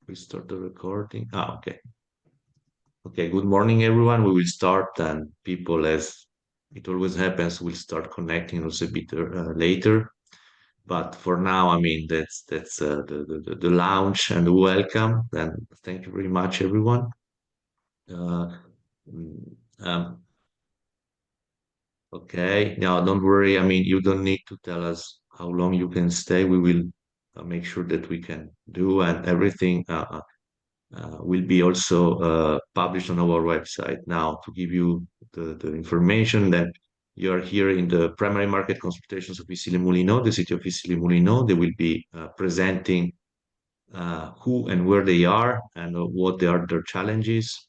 We start the recording. Okay. Okay, good morning, everyone. We will start, and people, as it always happens, will start connecting also a bit later. But for now, I mean, that's the launch and the welcome. And thank you very much, everyone. Uh, mm, um, okay, now don't worry. I mean, you don't need to tell us how long you can stay. We will make sure that we can do and everything. Will be also published on our website. Now, to give you the information that you are here in the primary market consultations of 𝐬𝐸-les-Moulineaux, the city of Issy-les-Moulineaux. They will be presenting who and where they are and what they are their challenges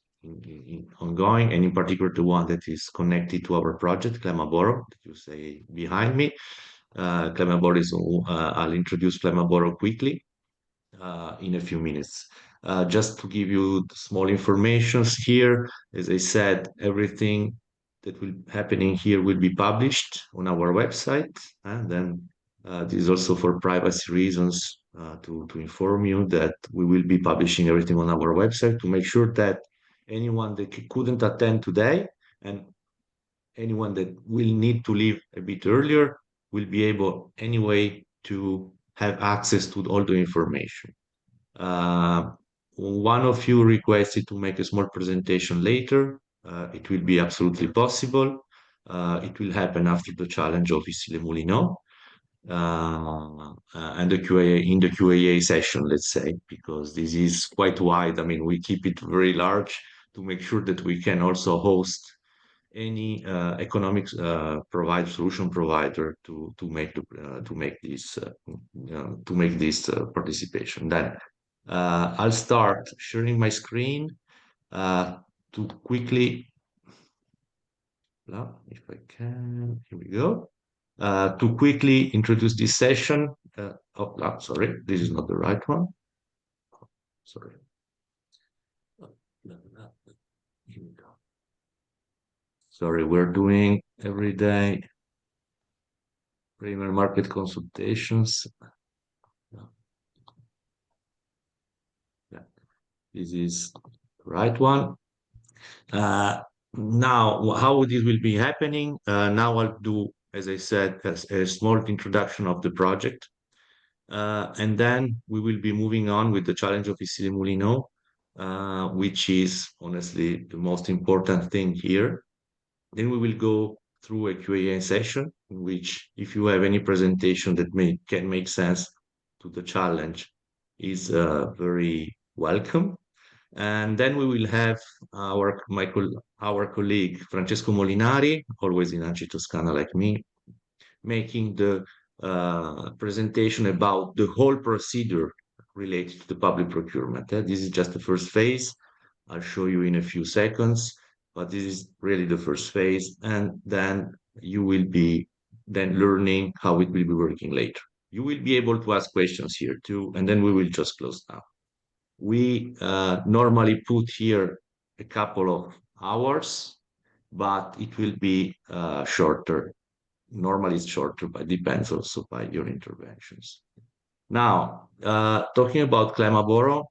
ongoing, and in particular the one that is connected to our project, 𝐬𝐸-𝐬𝐲, that you say behind me. 𝐬𝐸-𝐬𝐲 is, I'll introduce 𝐬𝐸-𝐬𝐲 quickly in a few minutes. Just to give you small informations here, as I said, everything that will happening here will be published on our website, and then this is also for privacy reasons to inform you that we will be publishing everything on our website to make sure that anyone that couldn't attend today and anyone that will need to leave a bit earlier will be able anyway to have access to all the information. Uh, One of you requested to make a small presentation later. It will be absolutely possible. It will happen after the challenge of Issy-les-Moulineaux and the QA in the QA session, let's say, because this is quite wide. I mean, we keep it very large to make sure that we can also host any economics solution provider to make this participation. Then I'll start sharing my screen to quickly, if I can, here we go, to quickly introduce this session. Sorry, this is not the right one. Sorry. Here we go. Sorry, we're doing every day primary market consultations. Yeah, this is the right one. Now, how this will be happening? Now I'll do, as I said, a small introduction of the project. And then we will be moving on with the challenge of Issy-les-Moulineaux, which is honestly the most important thing here. Then we will go through a Q&A session in which, if you have any presentation that can make sense to the challenge, is very welcome. And then we will have our colleague Francesco Molinari, always in ANCI Toscana like me, making the presentation about the whole procedure related to the public procurement. This is just the first phase. I'll show you in a few seconds, but this is really the first phase. And then you will be then learning how it will be working later. You will be able to ask questions here too, and then we will just close now. We normally put here a couple of hours, but it will be shorter. Normally it's shorter, but depends also by your interventions. Now, talking about 𝐬𝐸-𝐬𝐲,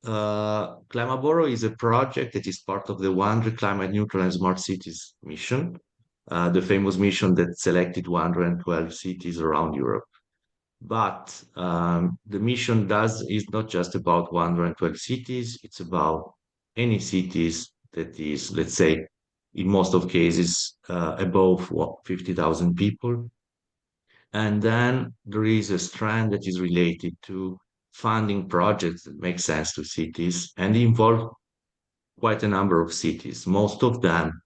𝐬𝐸-𝐬𝐲 is a project that is part of the 𝐬𝐴 Climate Neutral and Smart Cities mission, the famous mission that selected 112 cities around Europe. But the mission is not just about 112 cities, it's about any cities that is, let's say, in most of cases, above 50,000 people. And then there is a strand that is related to funding projects that make sense to cities and involve quite a number of cities. Most of them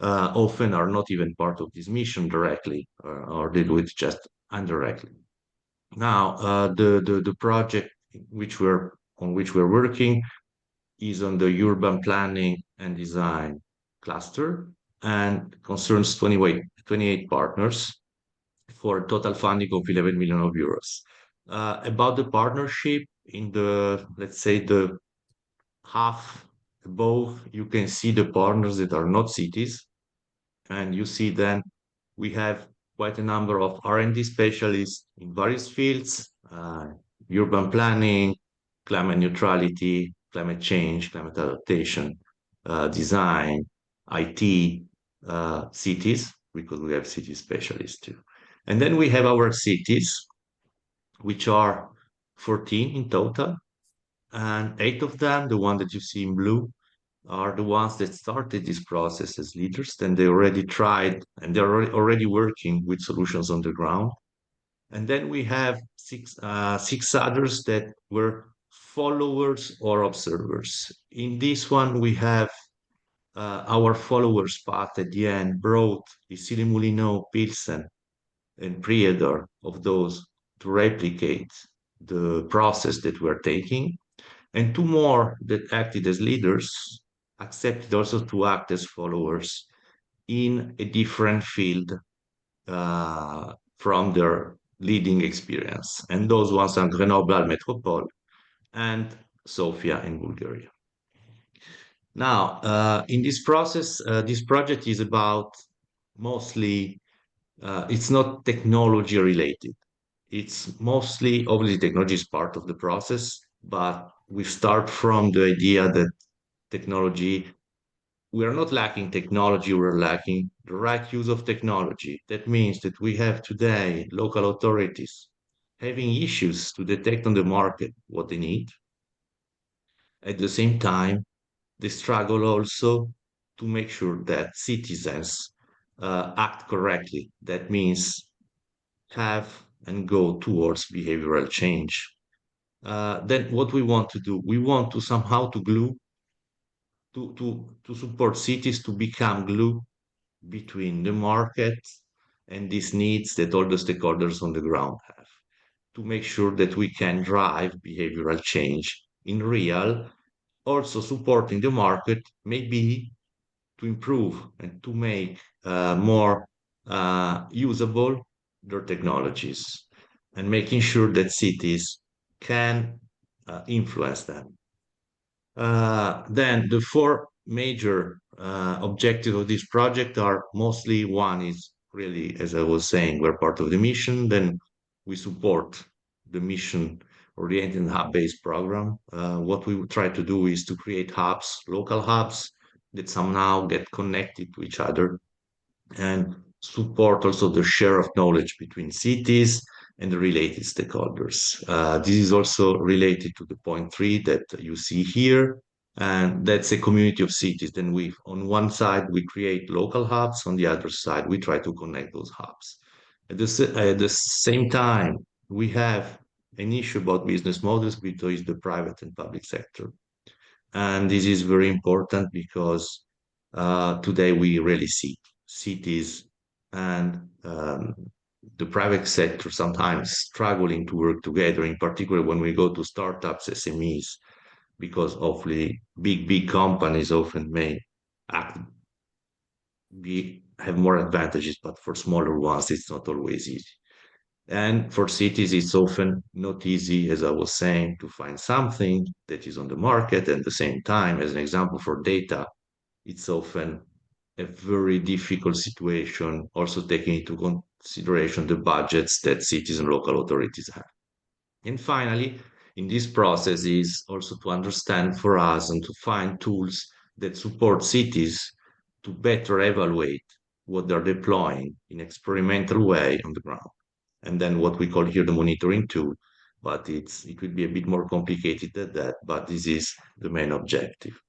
often are not even part of this mission directly, or they do it just indirectly. Now, the project on which we're working is on the urban planning and design cluster and concerns 28 partners for a total funding of 11 million euros. About the partnership, in the, let's say, the half above, you can see the partners that are not cities. And you see then we have quite a number of R&D specialists in various fields, urban planning, climate neutrality, climate change, climate adaptation, design, IT, cities, because we have city specialists too. And then we have our cities, which are 14 in total, and 8 of them, the one that you see in blue, are the ones that started this process as leaders. Then they already tried and they're already working with solutions on the ground. And then we have six others that were followers or observers. In this one, we have our followers path at the end brought Issy-les-Moulineaux, Pilsen, and Prijedor of those to replicate the process that we're taking. And two more that acted as leaders accepted also to act as followers in a different field from their leading experience. And those ones are Grenoble Metropole and Sofia in Bulgaria. Now, in this process, this project is about mostly, it's not technology related. It's mostly, obviously, technology is part of the process, but we start from the idea that technology, we are not lacking technology, we're lacking the right use of technology. That means that we have today local authorities having issues to detect on the market what they need. At the same time, they struggle also to make sure that citizens act correctly. That means have and go towards behavioral change. Then what we want to do, we want to somehow to glue, to support cities to become glue between the market and these needs that all the stakeholders on the ground have, to make sure that we can drive behavioral change in real, also supporting the market, maybe to improve and to make more usable their technologies and making sure that cities can influence them. Then the four major objectives of this project are mostly one is really, as I was saying, we're part of the mission. Then we support the mission oriented hub-based program. What we try to do is to create hubs, local hubs that somehow get connected to each other and support also the share of knowledge between cities and the related stakeholders. This is also related to the point 3 that you see here, and that's a community of cities. Then we, on one side, we create local hubs. On the other side, we try to connect those hubs. At the same time, we have an issue about business models between the private and public sector. And this is very important because today we really see cities and the private sector sometimes struggling to work together, in particular when we go to startups, SMEs, because hopefully big companies often may act, have more advantages, but for smaller ones, it's not always easy. And for cities, it's often not easy, as I was saying, to find something that is on the market. At the same time, as an example for data, it's often a very difficult situation, also taking into consideration the budgets that cities and local authorities have. And finally, in this process is also to understand for us and to find tools that support cities to better evaluate what they're deploying in experimental way on the ground. And then what we call here the monitoring tool, but it will be a bit more complicated than that, but this is the main objective.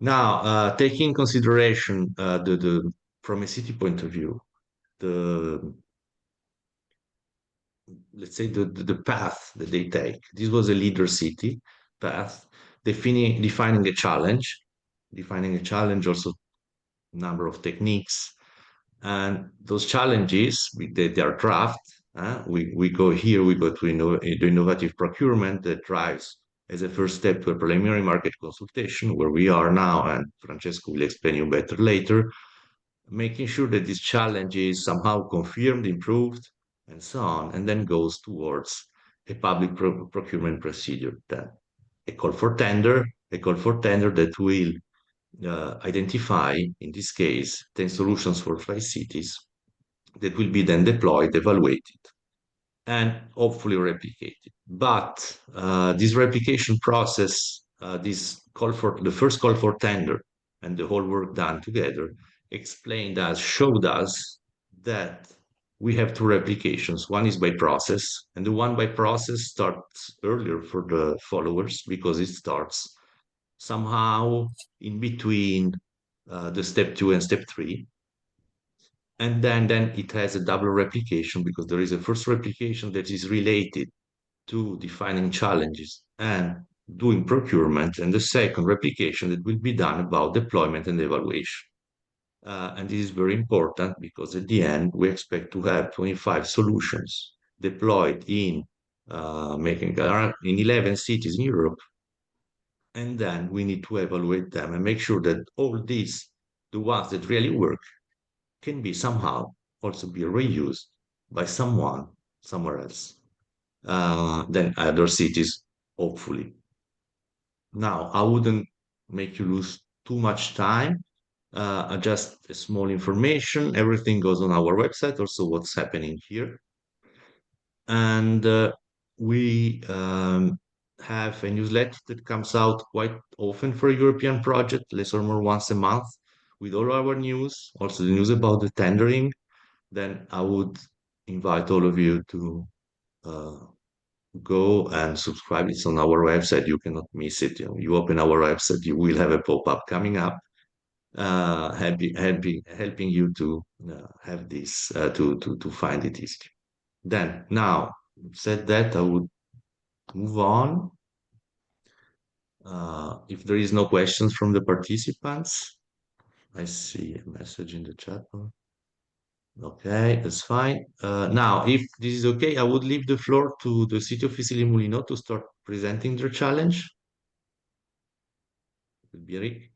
Now, taking consideration the from a city point of view, the let's say the path that they take. This was a leader city path, defining a challenge, also number of techniques, and those challenges they are draft. We go here, we go to the innovative procurement that drives as a first step to a preliminary market consultation, where we are now, and Francesco will explain you better later, making sure that this challenge is somehow confirmed, improved, and so on, and then goes towards a public procurement procedure. Then a call for tender, that will identify, in this case, 10 solutions for 5 cities that will be then deployed, evaluated, and hopefully replicate it. But this replication process, this call for the first call for tender and the whole work done together explained us, showed us that we have two replications. One is by process, and the one by process starts earlier for the followers because it starts somehow in between the step two and step three. And then it has a double replication because there is a first replication that is related to defining challenges and doing procurement, and the second replication that will be done about deployment and evaluation. And this is very important because at the end, we expect to have 25 solutions deployed in making in 11 cities in Europe. And then we need to evaluate them and make sure that all these, the ones that really work, can be somehow also be reused by someone somewhere else than other cities, hopefully. Now, I wouldn't make you lose too much time. Just a small information. Everything goes on our website, also what's happening here. And we have a newsletter that comes out quite often for a European project, less or more once a month, with all our news, also the news about the tendering. Then I would invite all of you to uh, go and subscribe. It's on our website. You cannot miss it. You open our website, you will have a pop-up coming up, helping you to have this to find it easy. Then now said that, I would move on. If there is no questions from the participants, I see a message in the chat. Okay, that's fine. Now, if this is okay, I would leave the floor to the City of Issy-les-Moulineaux to start presenting their challenge. Eric,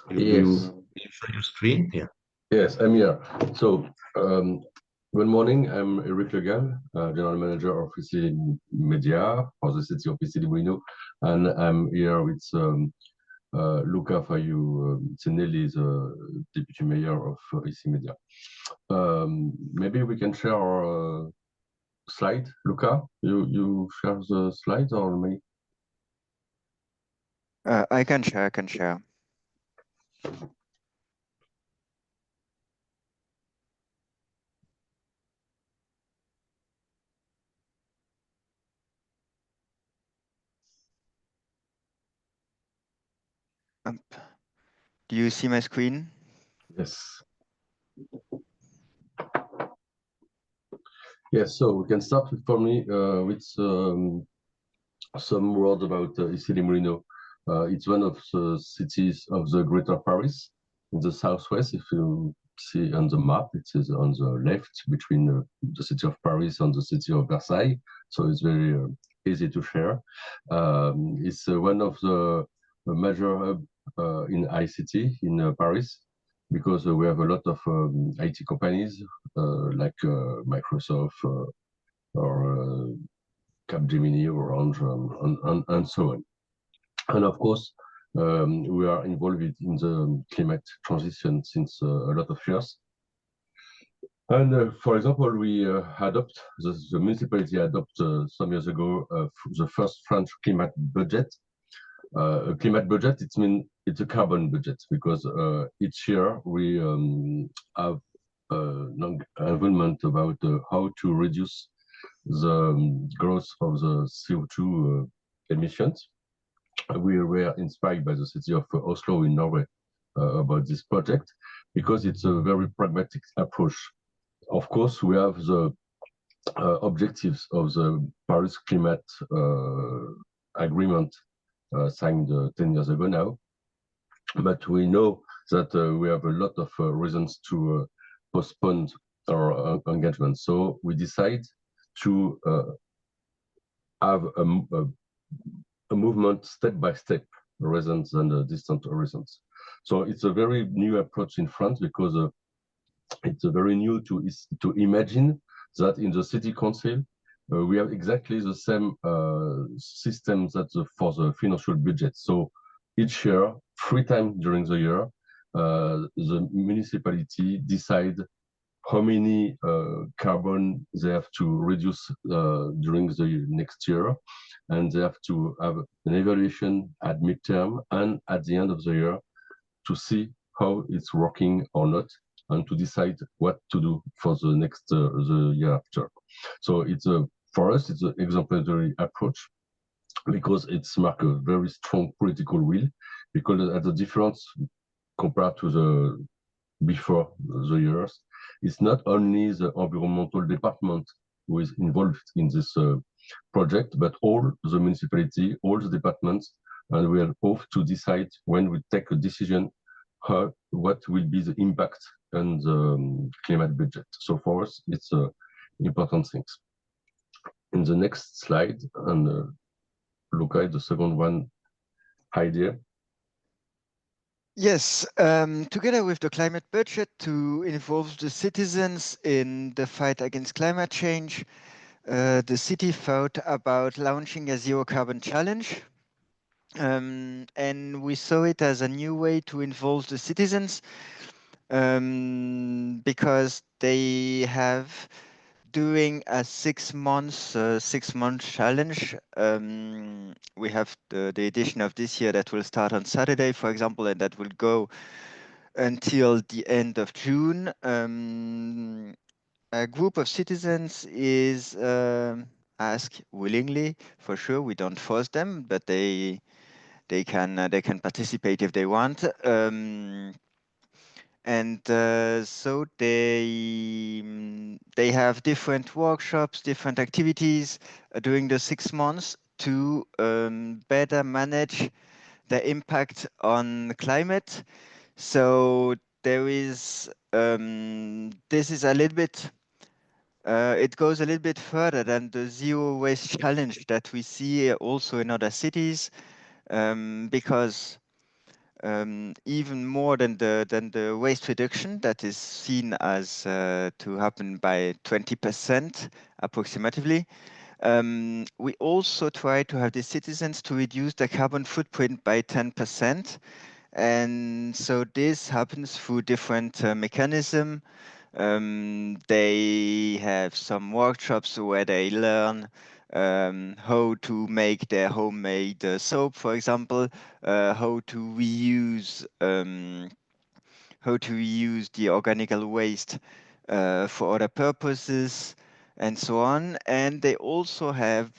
Yes. you share your screen? Yeah. Yes, I'm here. So, good morning. I'm Eric Legal, General Manager of Issy-les-Moulineaux for the City of Issy-les-Moulineaux, and I'm here with Luca 𝐕𝐬𝐬𝐲, the Deputy Mayor of Issy-les-Moulineaux. Maybe we can share our slide. Luca, you share the slide or me? I can share. Do you see my screen? Yes. Yes, so we can start with, for me, with some words about Issy-les-Moulineaux. It's one of the cities of the Greater Paris in the southwest. If you see on the map, it is on the left between the city of Paris and the city of Versailles. So it's very easy to share. It's one of the major hubs in ICT in Paris, because we have a lot of IT companies like Microsoft or Capgemini, Orange, and so on. And of course, we are involved in the climate transition since a lot of years. And for example, we the municipality adopted some years ago the first French climate budget. A climate budget, it's a carbon budget, because each year we have an agreement about how to reduce the growth of the CO2 emissions. We were inspired by the city of Oslo in Norway about this project, because it's a very pragmatic approach. Of course, we have the objectives of the Paris Climate Agreement signed 10 years ago now, but we know that we have a lot of reasons to postpone our engagement. So we decide to have a movement step by step rather than distant horizons. So it's a very new approach in France, because it's very new to imagine that in the city council we have exactly the same system that for the financial budget. So each year, 3 times during the year, the municipality decide how many carbon they have to reduce during the next year, and they have to have an evaluation at midterm and at the end of the year to see how it's working or not, and to decide what to do for the next the year after. So it's for us it's an exemplary approach, because it's marked a very strong political will, because at the difference compared to the before the years, it's not only the environmental department who is involved in this project, but all the municipality, all the departments, and we are off to decide when we take a decision what will be the impact on the climate budget. So for us, it's important things. In the next slide, and look at the second one, idea. Yes, together with the climate budget to involve the citizens in the fight against climate change, the city thought about launching a zero carbon challenge. And we saw it as a new way to involve the citizens because they have, doing a 6 months challenge. We have the edition of this year that will start on Saturday, for example, and that will go until the end of June. A group of citizens is asked willingly, for sure. We don't force them, but they can participate if they want. So they have different workshops, different activities during the 6 months to better manage the impact on climate. So there is this is a little bit. It goes a little bit further than the zero waste challenge that we see also in other cities, because even more than the waste reduction that is seen as to happen by 20% approximately. We also try to have the citizens to reduce their carbon footprint by 10%. And so this happens through different mechanisms. They have some workshops where they learn how to make their homemade soap, for example, how to reuse the organic waste for other purposes, and so on. And they also have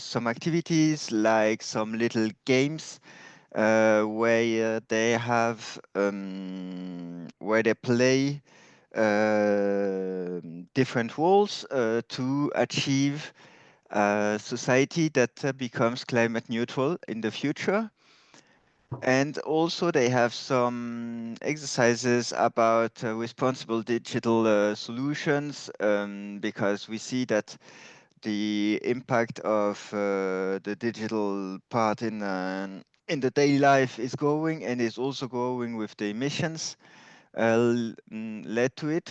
some activities like some little games where they have where they play different roles to achieve a society that becomes climate neutral in the future. And also they have some exercises about responsible digital solutions, because we see that the impact of the digital part in the daily life is growing, and is also growing with the emissions led to it.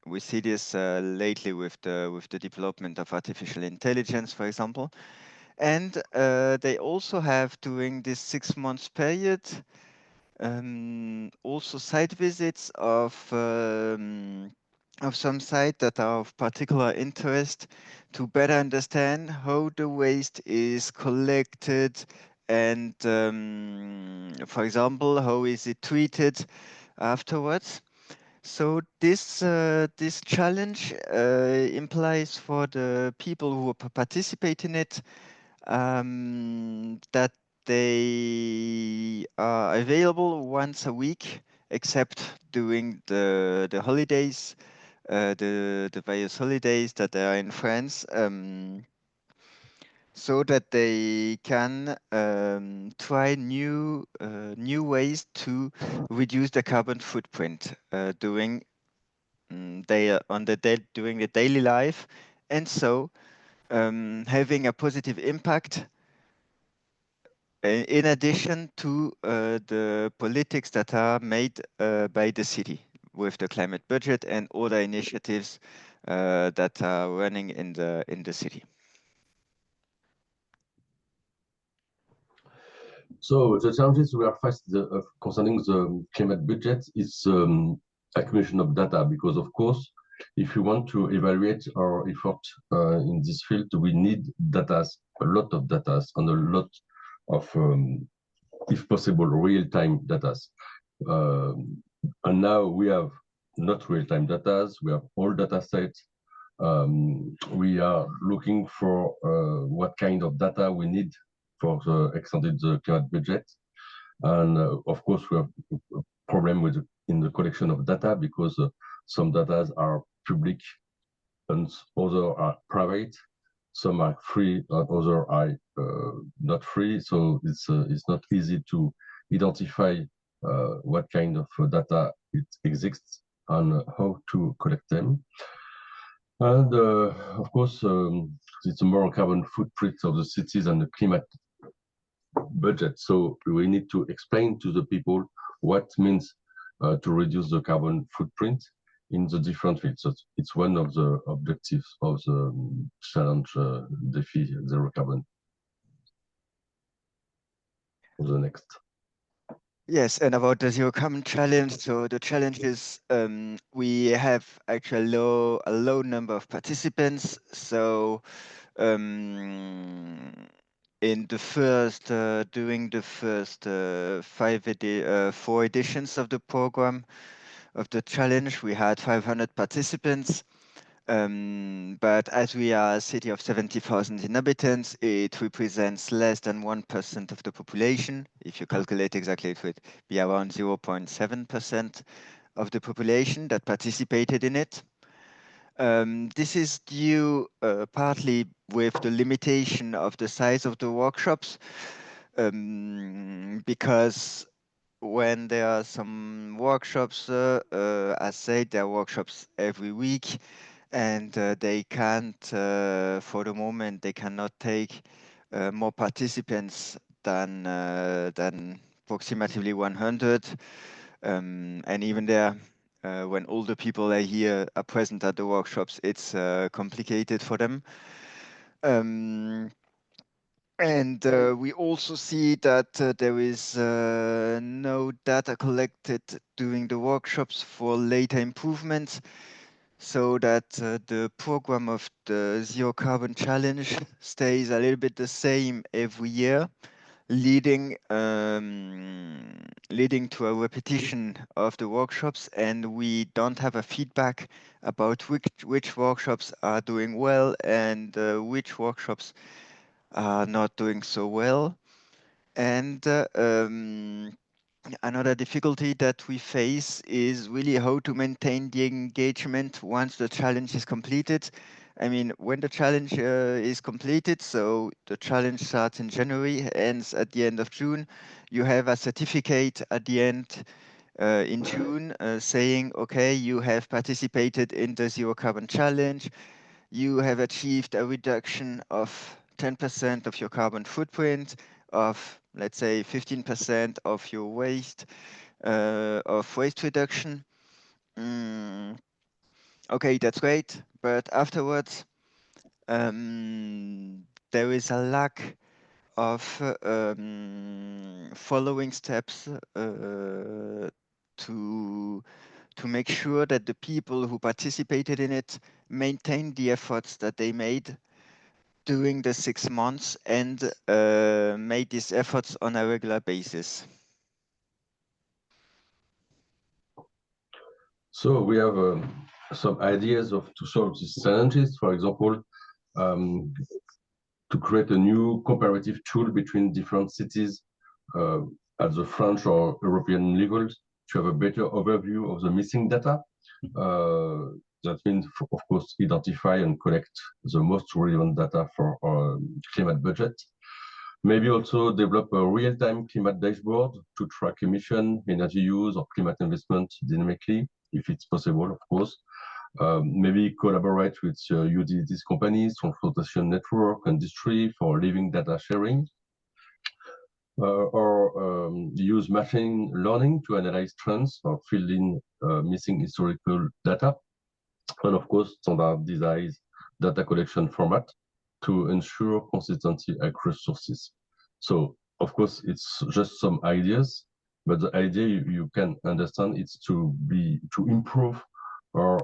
We see this lately with the development of artificial intelligence, for example. And they also have, during this 6 months period, also site visits of some sites that are of particular interest, to better understand how the waste is collected, and for example, how is it treated afterwards. So this challenge implies for the people who participate in it that they are available once a week, except during the holidays, the various holidays that are in France, so that they can try new ways to reduce the carbon footprint during during the daily life, and so having a positive impact in addition to the politics that are made by the city with the climate budget and other initiatives that are running in the city. So the challenges we are faced concerning the climate budget is accumulation of data, because of course, if you want to evaluate our effort in this field, we need data, a lot of data, and a lot of, if possible, real-time data. And now we have not real-time data, we have all data sets. We are looking for what kind of data we need for the extended climate budget. And of course, we have a problem with in the collection of data, because some data are public and other are private. Some are free, other are not free. So it's not easy to identify what kind of data it exists and how to collect them. And of course, it's a more carbon footprint of the cities and the climate budget. So we need to explain to the people what means to reduce the carbon footprint in the different fields. So it's one of the objectives of the challenge Défi Zero Carbon. The next. Yes, and about the Zero Carbon Challenge. So the challenge is we have actually a low number of participants. So in the first during the first 4 editions of the program of the challenge, we had 500 participants. But as we are a city of 70,000 inhabitants, it represents less than 1% of the population. If you calculate exactly, it would be around 0.7% of the population that participated in it. This is due partly with the limitation of the size of the workshops, because when there are some workshops, as said, there are workshops every week, and they can't, for the moment, they cannot take more participants than approximately 100. And even there, when all the people are here are present at the workshops, it's complicated for them. And we also see that there is no data collected during the workshops for later improvements, so that the program of the Zero Carbon Challenge stays a little bit the same every year, leading to a repetition of the workshops, and we don't have a feedback about which workshops are doing well and which workshops are not doing so well. And another difficulty that we face is really how to maintain the engagement once the challenge is completed. I mean, when the challenge is completed, so the challenge starts in January, ends at the end of June, you have a certificate at the end in June saying, okay, you have participated in the Zero Carbon Challenge, you have achieved a reduction of 10% of your carbon footprint, of let's say 15% of your waste, of waste reduction. Okay, that's great, but afterwards there is a lack of following steps to make sure that the people who participated in it maintain the efforts that they made during the 6 months and made these efforts on a regular basis. So we have some ideas to solve these challenges. For example, to create a new comparative tool between different cities at the French or European levels to have a better overview of the missing data. That means, of course, identify and collect the most relevant data for our climate budget. Maybe also develop a real-time climate dashboard to track emission, energy use, or climate investment dynamically, if it's possible, of course. Maybe collaborate with utilities companies, transportation network, industry for living data sharing. Or use machine learning to analyze trends or fill in missing historical data. And of course, standardized data collection format to ensure consistency across sources. So, of course, it's just some ideas, But the idea you can understand it's to improve our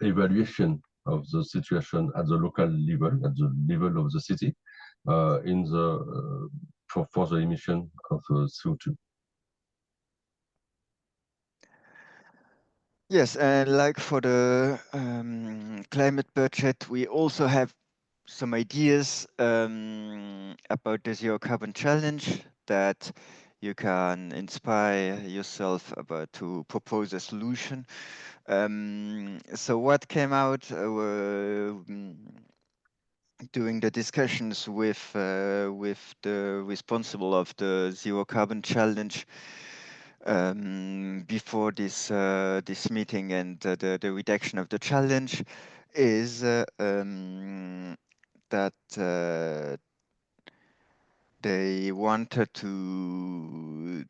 evaluation of the situation at the local level, at the level of the city, in the for the emission of CO2. Yes, and like for the climate budget, we also have some ideas about the Zero Carbon Challenge that you can inspire yourself about to propose a solution. So what came out during the discussions with the responsible of the Zero Carbon Challenge before this this meeting and the redaction of the challenge is that they wanted to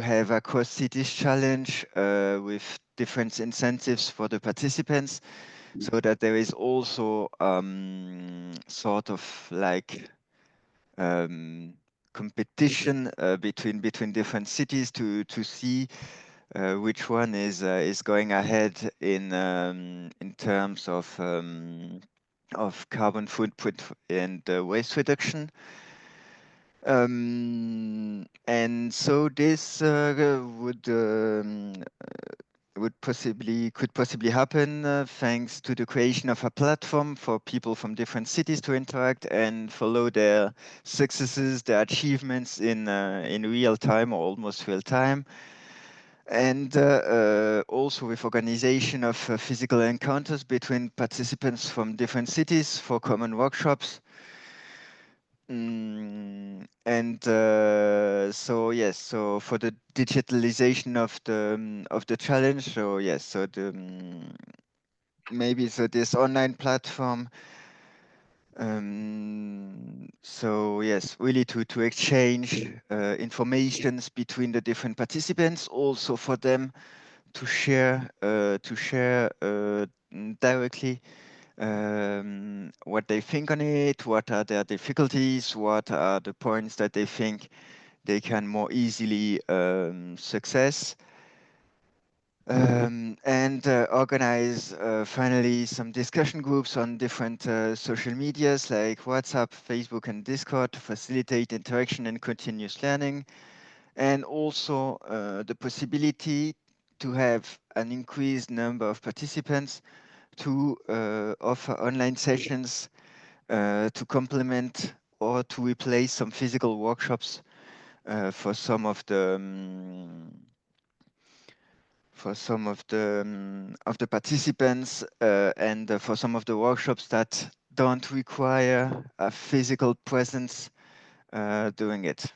have a cross cities challenge with different incentives for the participants, so that there is also sort of like competition between different cities to see which one is going ahead in terms of carbon footprint and waste reduction. And so this could possibly happen thanks to the creation of a platform for people from different cities to interact and follow their successes, their achievements in real time or almost real time. And also with organization of physical encounters between participants from different cities for common workshops. And so yes, so for the digitalization of the challenge, so yes, so the maybe so this online platform. So yes, really to exchange informations between the different participants, also for them to share directly what they think on it, what are their difficulties, what are the points that they think they can more easily success, and organize finally some discussion groups on different social medias like WhatsApp, Facebook, and Discord to facilitate interaction and continuous learning, and also the possibility to have an increased number of participants to offer online sessions to complement or to replace some physical workshops for some of the participants and for some of the workshops that don't require a physical presence doing it.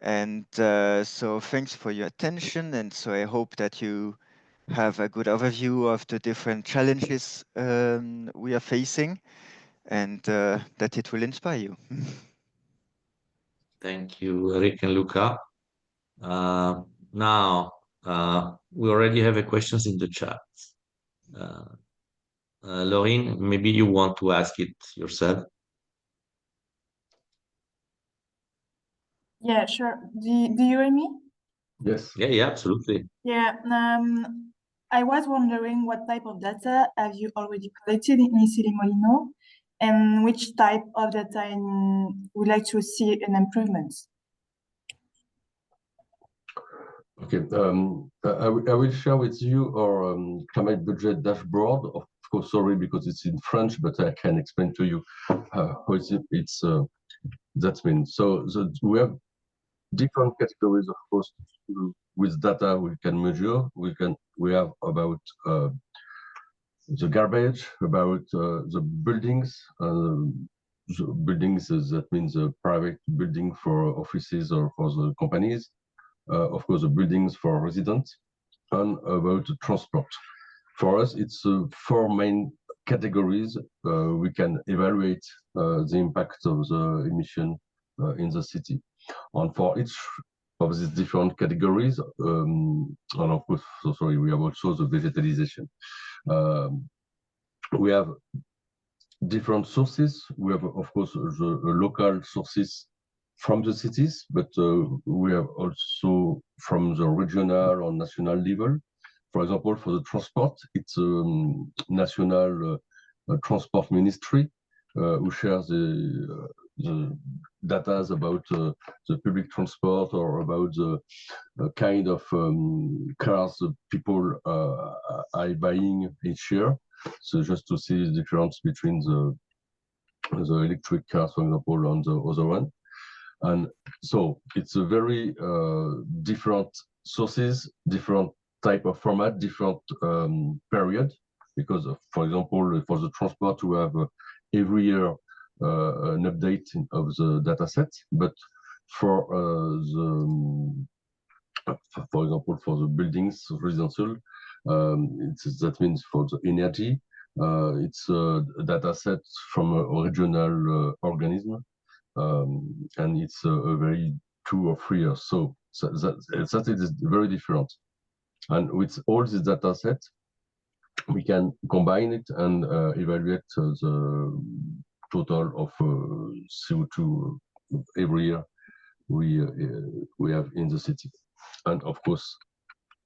And so thanks for your attention, and so I hope that you have a good overview of the different challenges we are facing, and that it will inspire you. Thank you, Eric and Luca. Now, we already have a questions in the chat. Laurine, maybe you want to ask it yourself. Yeah, sure. Do you hear me? Yes. Yeah, absolutely. Yeah. I was wondering what type of data have you already collected in Issy-les-Moulineaux, and which type of data would like to see an improvement? Okay, I will share with you our climate budget dashboard. Of course, sorry, because it's in French, but I can explain to you how it's that means. So we have different categories, of course, with data we can measure. We have about the garbage, about the buildings. The buildings, that means a private building for offices or for the companies. Of course, the buildings for residents, and about transport. For us, it's four main categories. We can evaluate the impact of the emission in the city. And for each of these different categories, and of course, so sorry, we have also the vegetalization. We have different sources. We have, of course, the local sources from the cities, but we have also from the regional or national level. For example, for the transport, it's national transport ministry who shares the data about the public transport or about the kind of cars people are buying each year. So just to see the difference between the electric cars, for example, and the other one. And so it's a very different sources, different type of format, different period. Because, for example, for the transport, we have every year an update of the data set. But for for example, for the buildings, residential, that means for the energy, it's a data set from a regional organism. And it's a very 2 or 3 years. So that is very different. And with all this data set, we can combine it and evaluate the total of CO2 every year we have in the city. And of course,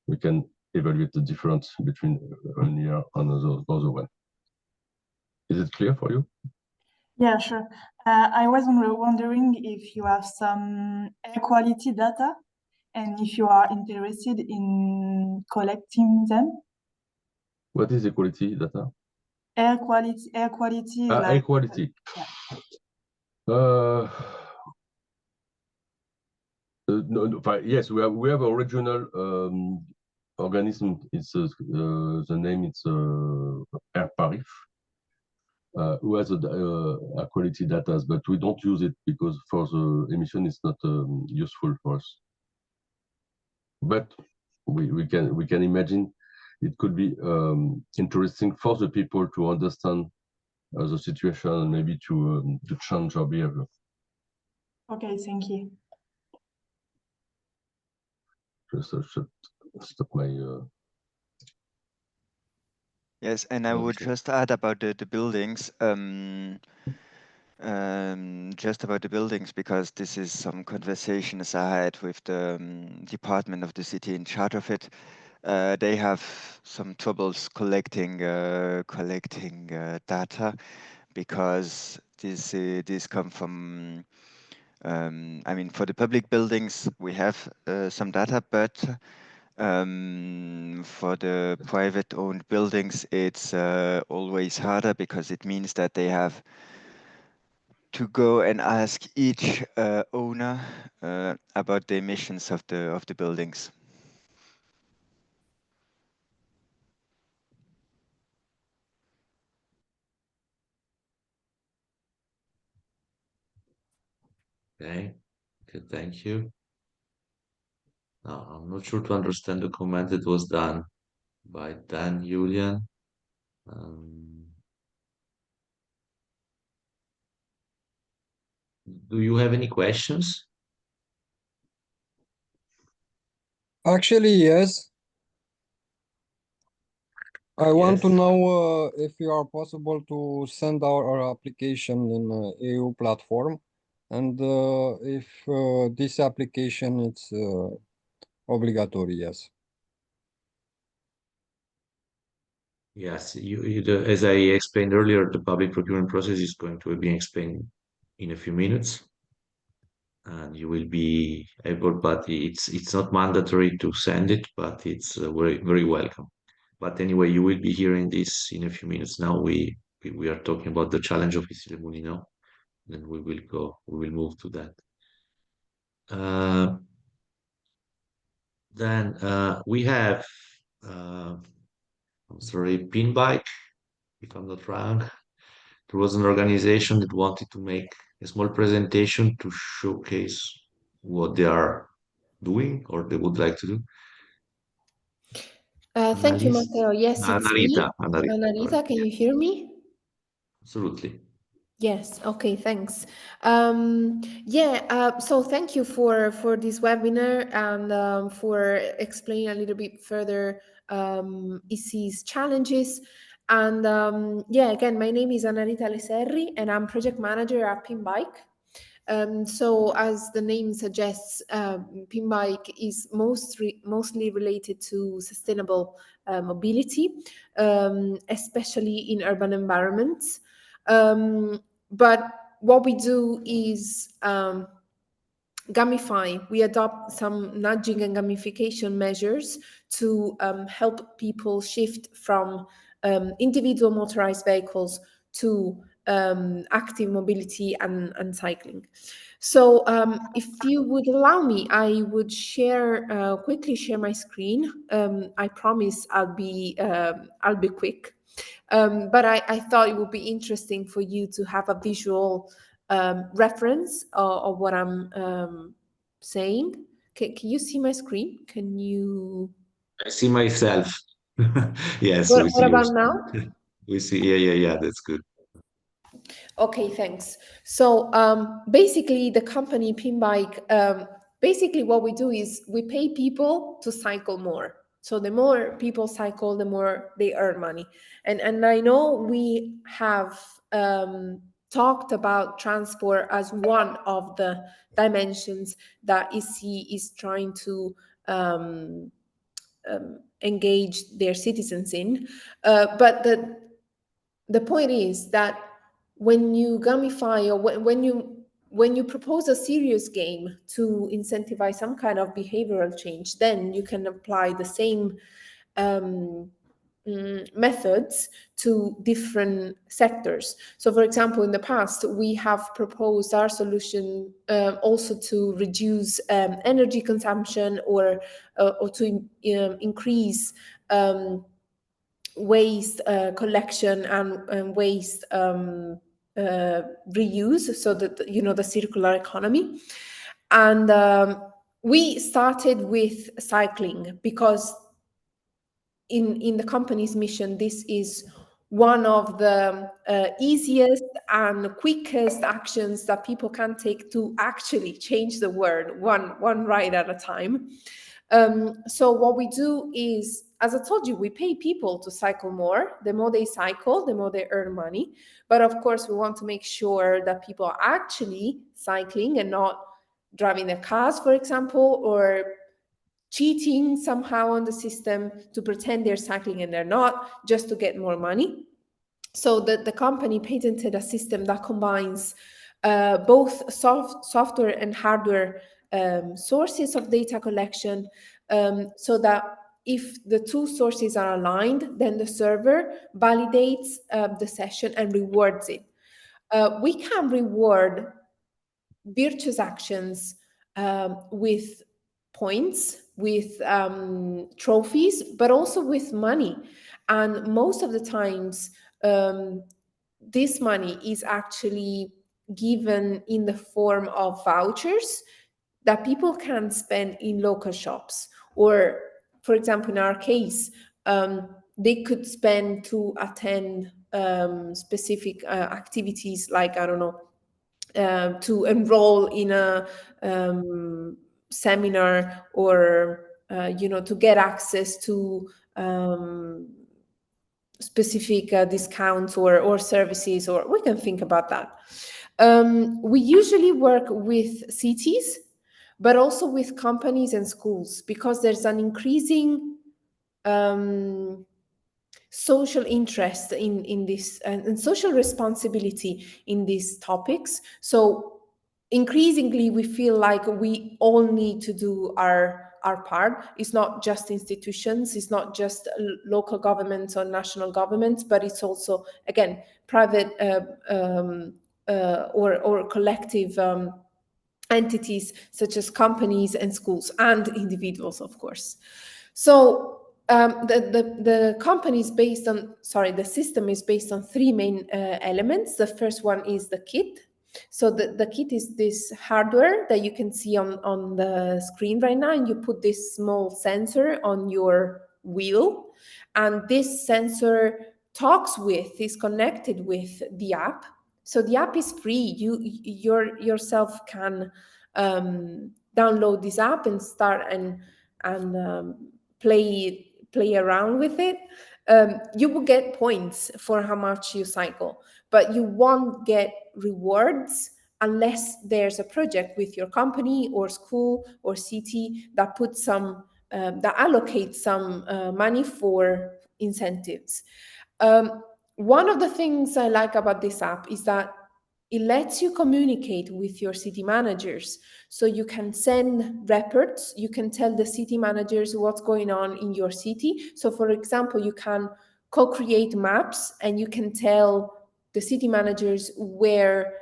we can evaluate the difference between one year and the other one. Is it clear for you? Yeah, sure. I was wondering if you have some air quality data and if you are interested in collecting them. What is the quality data? Air quality. Air quality. Air quality. Yeah. No, yes, we have a regional organism. It's the name. It's Air Paris. Who has air quality data, but we don't use it because for the emission it's not useful for us. But we can imagine it could be interesting for the people to understand the situation and maybe to change our behavior. Okay, thank you. Just stop my. Yes, and I would just add about the buildings. Just about the buildings, because this is some conversations I had with the department of the city in charge of it. They have some troubles collecting data, because this come from I mean, for the public buildings we have some data, but for the private owned buildings it's always harder, because it means that they have to go and ask each owner about the emissions of the buildings. Okay, thank you. Now, I'm not sure to understand the comment that was done by Dan Julian. Do you have any questions? Actually, yes. I want to Yes. know if you are possible to send our application in EU platform, and if this application is obligatory, yes. Yes, as I explained earlier, the public procurement process is going to be explained in a few minutes, and you will be able, but it's not mandatory to send it, but it's very welcome. But anyway, you will be hearing this in a few minutes. Now we are talking about the challenge of Issy-les-Moulineaux, then we will move to that. Then we have, I'm sorry, Pinbike, if I'm not wrong. There was an organization that wanted to make a small presentation to showcase what they are doing or they would like to do. Thank you, Matteo. Yes, it's me. Anarita, can you hear me? Absolutely. Yes. Okay. Thanks. So thank you for this webinar and for explaining a little bit further Issy's challenges. And again, my name is Anarita Leserri, and I'm project manager at Pinbike. So as the name suggests, 𝐵IKE is mostly related to sustainable mobility, especially in urban environments. But what we do is gamify. We adopt some nudging and gamification measures to help people shift from individual motorized vehicles to active mobility and cycling. So if you would allow me, I would quickly share my screen. I promise I'll be quick. But I thought it would be interesting for you to have a visual reference of what I'm saying. Can you see my screen? Can you? I see myself. Yes, What we see about yours. now? We see. Yeah. That's good. Okay, thanks. So basically, the company 𝐵IKE, basically what we do is we pay people to cycle more. So the more people cycle, the more they earn money. And I know we have talked about transport as one of the dimensions that 𝐸SI is trying to engage their citizens in. But the point is that when you gamify, or when you propose a serious game to incentivize some kind of behavioral change, then you can apply the same methods to different sectors. So for example, in the past, we have proposed our solution also to reduce energy consumption or to increase waste collection and waste reuse, so that the circular economy. And we started with cycling because in the company's mission, this is one of the easiest and quickest actions that people can take to actually change the world, one ride at a time. So what we do is, as I told you, we pay people to cycle more. The more they cycle, the more they earn money. But of course, we want to make sure that people are actually cycling and not driving their cars, for example, or cheating somehow on the system to pretend they're cycling and they're not, just to get more money. So the company patented a system that combines both software and hardware sources of data collection, so that if the two sources are aligned, then the server validates the session and rewards it. We can reward virtuous actions with points, with trophies, but also with money. And most of the times, this money is actually given in the form of vouchers that people can spend in local shops. Or, for example, in our case, they could spend to attend specific activities, like, I don't know, to enroll in a seminar, or to get access to specific discounts or services, or we can think about that. We usually work with cities, but also with companies and schools, because there's an increasing social interest in this, and social responsibility in these topics. So increasingly, we feel like we all need to do our part. It's not just institutions, it's not just local governments or national governments, but it's also, again, private or collective entities, such as companies and schools and individuals, of course. So the company is based on, the system is based on three main elements. The first one is the kit. So the kit is this hardware that you can see on the screen right now, and you put this small sensor on your wheel, and this sensor is connected with the app. So the app is free. You yourself can download this app and start and play around with it. You will get points for how much you cycle, but you won't get rewards unless there's a project with your company or school or city that puts some, that allocates some money for incentives. One of the things I like about this app is that it lets you communicate with your city managers. So you can send reports, you can tell the city managers what's going on in your city. So for example, you can co-create maps and you can tell the city managers where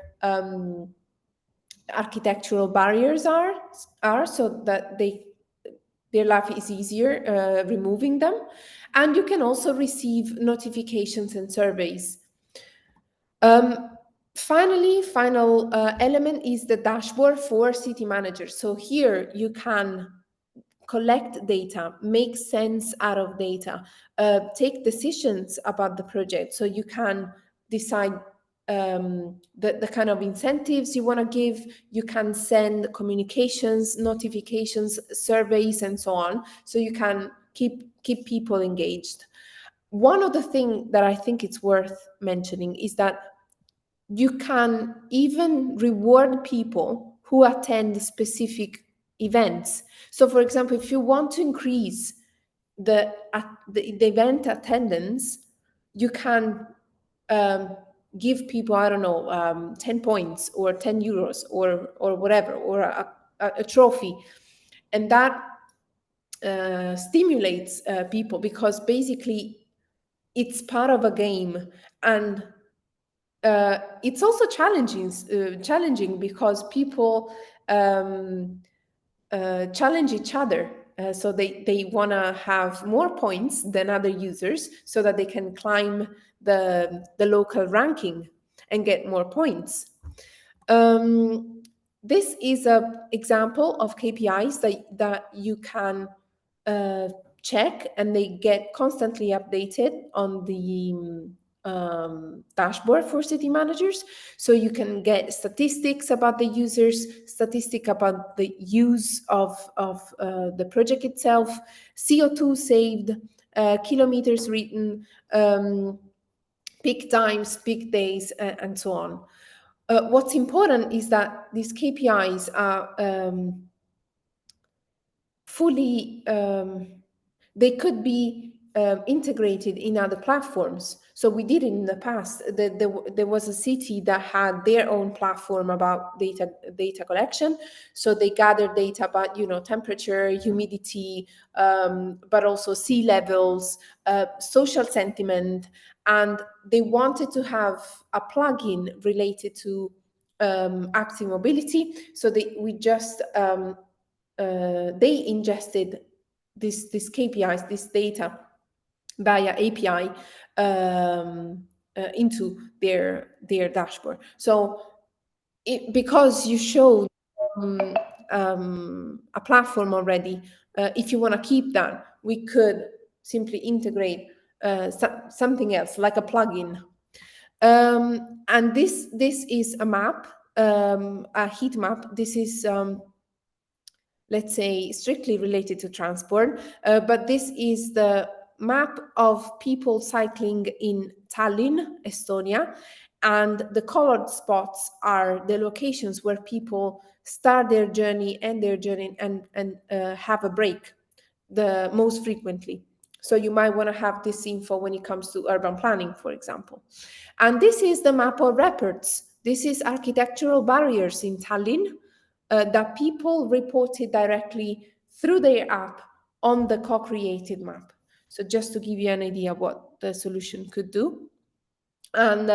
architectural barriers are so that their life is easier removing them. And you can also receive notifications and surveys. Final element is the dashboard for city managers. So here you can collect data, make sense out of data, take decisions about the project. So you can decide the kind of incentives you want to give. You can send communications, notifications, surveys, and so on. So you can keep people engaged. One of the things that I think it's worth mentioning is that you can even reward people who attend specific events. So for example, if you want to increase the event attendance, you can give people, I don't know, 10 points or 10 euros or whatever, or a trophy. And that stimulates people, because basically it's part of a game. And it's also challenging because people challenge each other. So they want to have more points than other users so that they can climb the local ranking and get more points. This is an example of KPIs that you can check, and they get constantly updated on the dashboard for city managers. So you can get statistics about the users, statistics about the use of the project itself, CO2 saved, kilometers written, peak times, peak days, and so on. What's important is that these KPIs are fully, they could be integrated in other platforms. So we did it in the past. There was a city that had their own platform about data collection. So they gathered data about, temperature, humidity, but also sea levels, social sentiment, and they wanted to have a plugin related to active mobility. So they ingested this KPIs, this data via API into their dashboard. So because you showed a platform already, if you want to keep that, we could simply integrate something else like a plugin. And this is a map, a heat map. This is let's say strictly related to transport, but this is the map of people cycling in Tallinn, Estonia, and the colored spots are the locations where people start their journey, end their journey, and have a break the most frequently. So you might want to have this info when it comes to urban planning, for example. And this is the map of reports. This is architectural barriers in Tallinn that people reported directly through their app on the co-created map. So just to give you an idea what the solution could do. And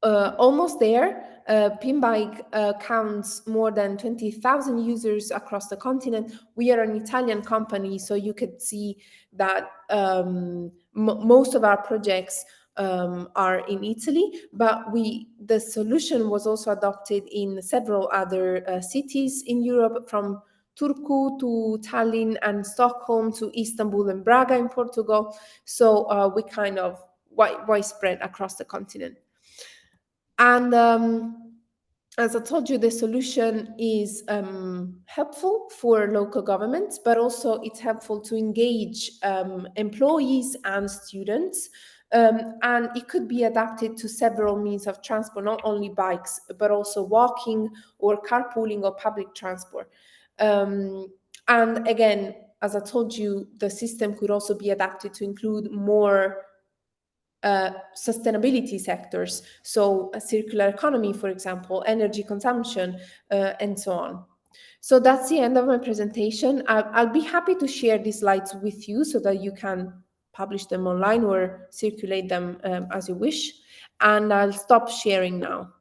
almost there, Pinbike counts more than 20,000 users across the continent. We are an Italian company, so you could see that most of our projects are in Italy, but the solution was also adopted in several other cities in Europe, from Turku to Tallinn and Stockholm to Istanbul and Braga in Portugal. So we kind of widespread across the continent. And as I told you, the solution is helpful for local governments, but also it's helpful to engage employees and students And it could be adapted to several means of transport, not only bikes, but also walking or carpooling or public transport. And again, as I told you, the system could also be adapted to include more sustainability sectors, so a circular economy, for example, energy consumption, and so on. So that's the end of my presentation. I'll be happy to share these slides with you so that you can publish them online or circulate them as you wish. And I'll stop sharing now.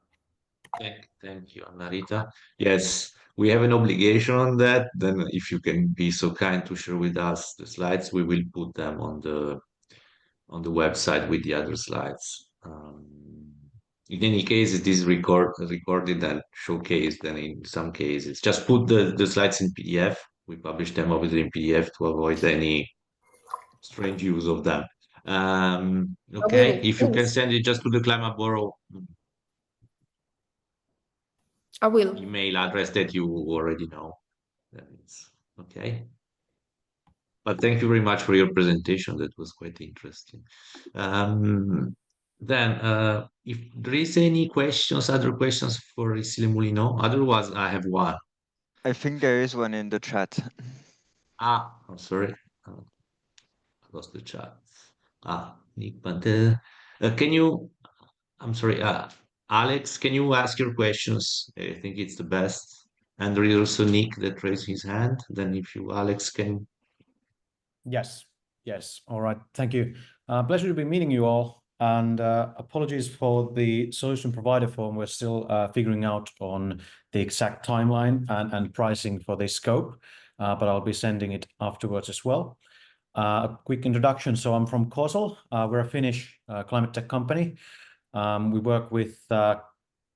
Thank you, Anna-Rita. Yes, we have an obligation on that. Then if you can be so kind to share with us the slides, we will put them on the website with the other slides. In any case, it is recorded and showcased, and in some cases, just put the slides in PDF. We publish them obviously in PDF to avoid any strange use of them. Okay, if you can send it just to the Climate Bureau I will. email address that you already know, then it's okay. But thank you very much for your presentation. That was quite interesting. Then, if there is any questions, other questions for 𝐸𝐴-les-Moulineaux, otherwise I have one. I think there is one in the chat. I'm sorry. I lost the chat. Nick Pantel. I'm sorry, Alex, can you ask your questions? I think it's the best. And there is also Nick that raised his hand. Then if you, Alex, can. Yes. All right. Thank you. Pleasure to be meeting you all. And apologies for the solution provider form. We're still figuring out on the exact timeline and pricing for this scope, but I'll be sending it afterwards as well. A quick introduction. So I'm from 𝐂𝐡𝐚𝐭. We're a Finnish climate tech company. We work with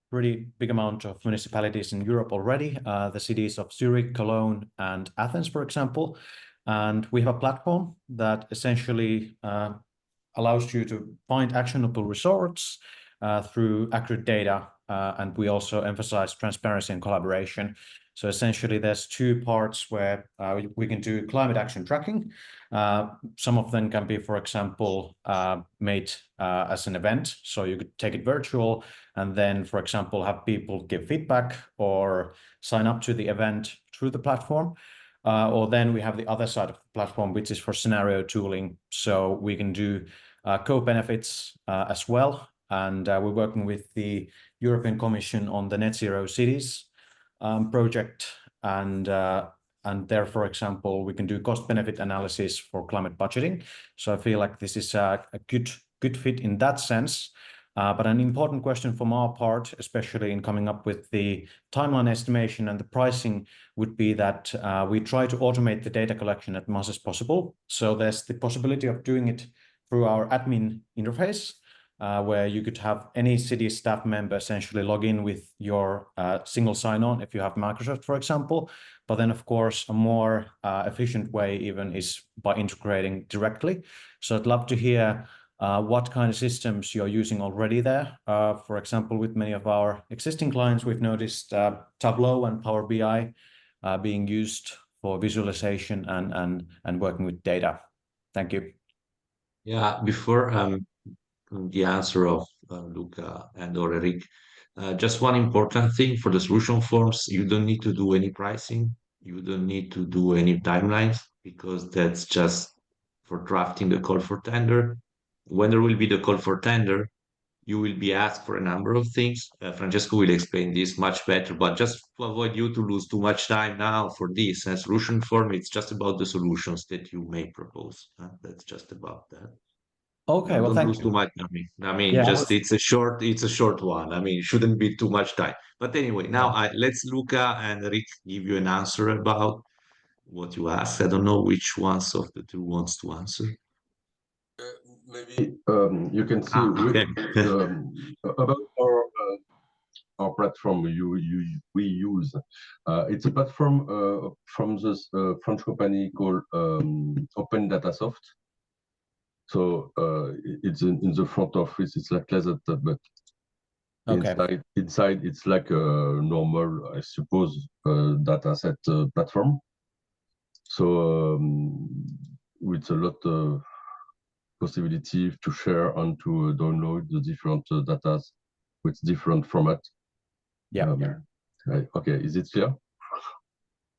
pretty big amount of municipalities in Europe already, the cities of Zurich, Cologne, and Athens, for example. And we have a platform that essentially allows you to find actionable results through accurate data. And we also emphasize transparency and collaboration. So essentially, there's two parts where we can do climate action tracking. Some of them can be, for example, made as an event. So you could take it virtual and then, for example, have people give feedback or sign up to the event through the platform. Or then we have the other side of the platform, which is for scenario tooling. So we can do co-benefits as well. And we're working with the European Commission on the Net Zero Cities project. And there, for example, we can do cost-benefit analysis for climate budgeting. So I feel like this is a good fit in that sense. But an important question from our part, especially in coming up with the timeline estimation and the pricing, would be that we try to automate the data collection as much as possible. So there's the possibility of doing it through our admin interface, where you could have any city staff member essentially log in with your single sign-on if you have Microsoft, for example. But then, of course, a more efficient way even is by integrating directly. So I'd love to hear what kind of systems you're using already there. For example, with many of our existing clients, we've noticed Tableau and Power BI being used for visualization and working with data. Thank you. Yeah, before the answer of Luca and or Eric, just one important thing for the solution forms, you don't need to do any pricing. You don't need to do any timelines because that's just for drafting the call for tender. When there will be the call for tender, you will be asked for a number of things. Francesco will explain this much better, but just to avoid you to lose too much time now for this solution form, it's just about the solutions that you may propose. That's just about that. Okay, No, well, don't thank lose you. too much. I mean, Yeah, just it's a short one. I mean, it shouldn't be too much time. But anyway, now let's Luca and Rick give you an answer about what you asked. I don't know which ones of the two wants to answer. Maybe you can see Okay. about our platform we use. It's a platform from this French company called OpenDataSoft. So it's in the front office. It's like that, but inside it's like a normal, I suppose, dataset platform. So with a lot of possibility to share and to download the different data with different format. Yeah. Okay, is it clear?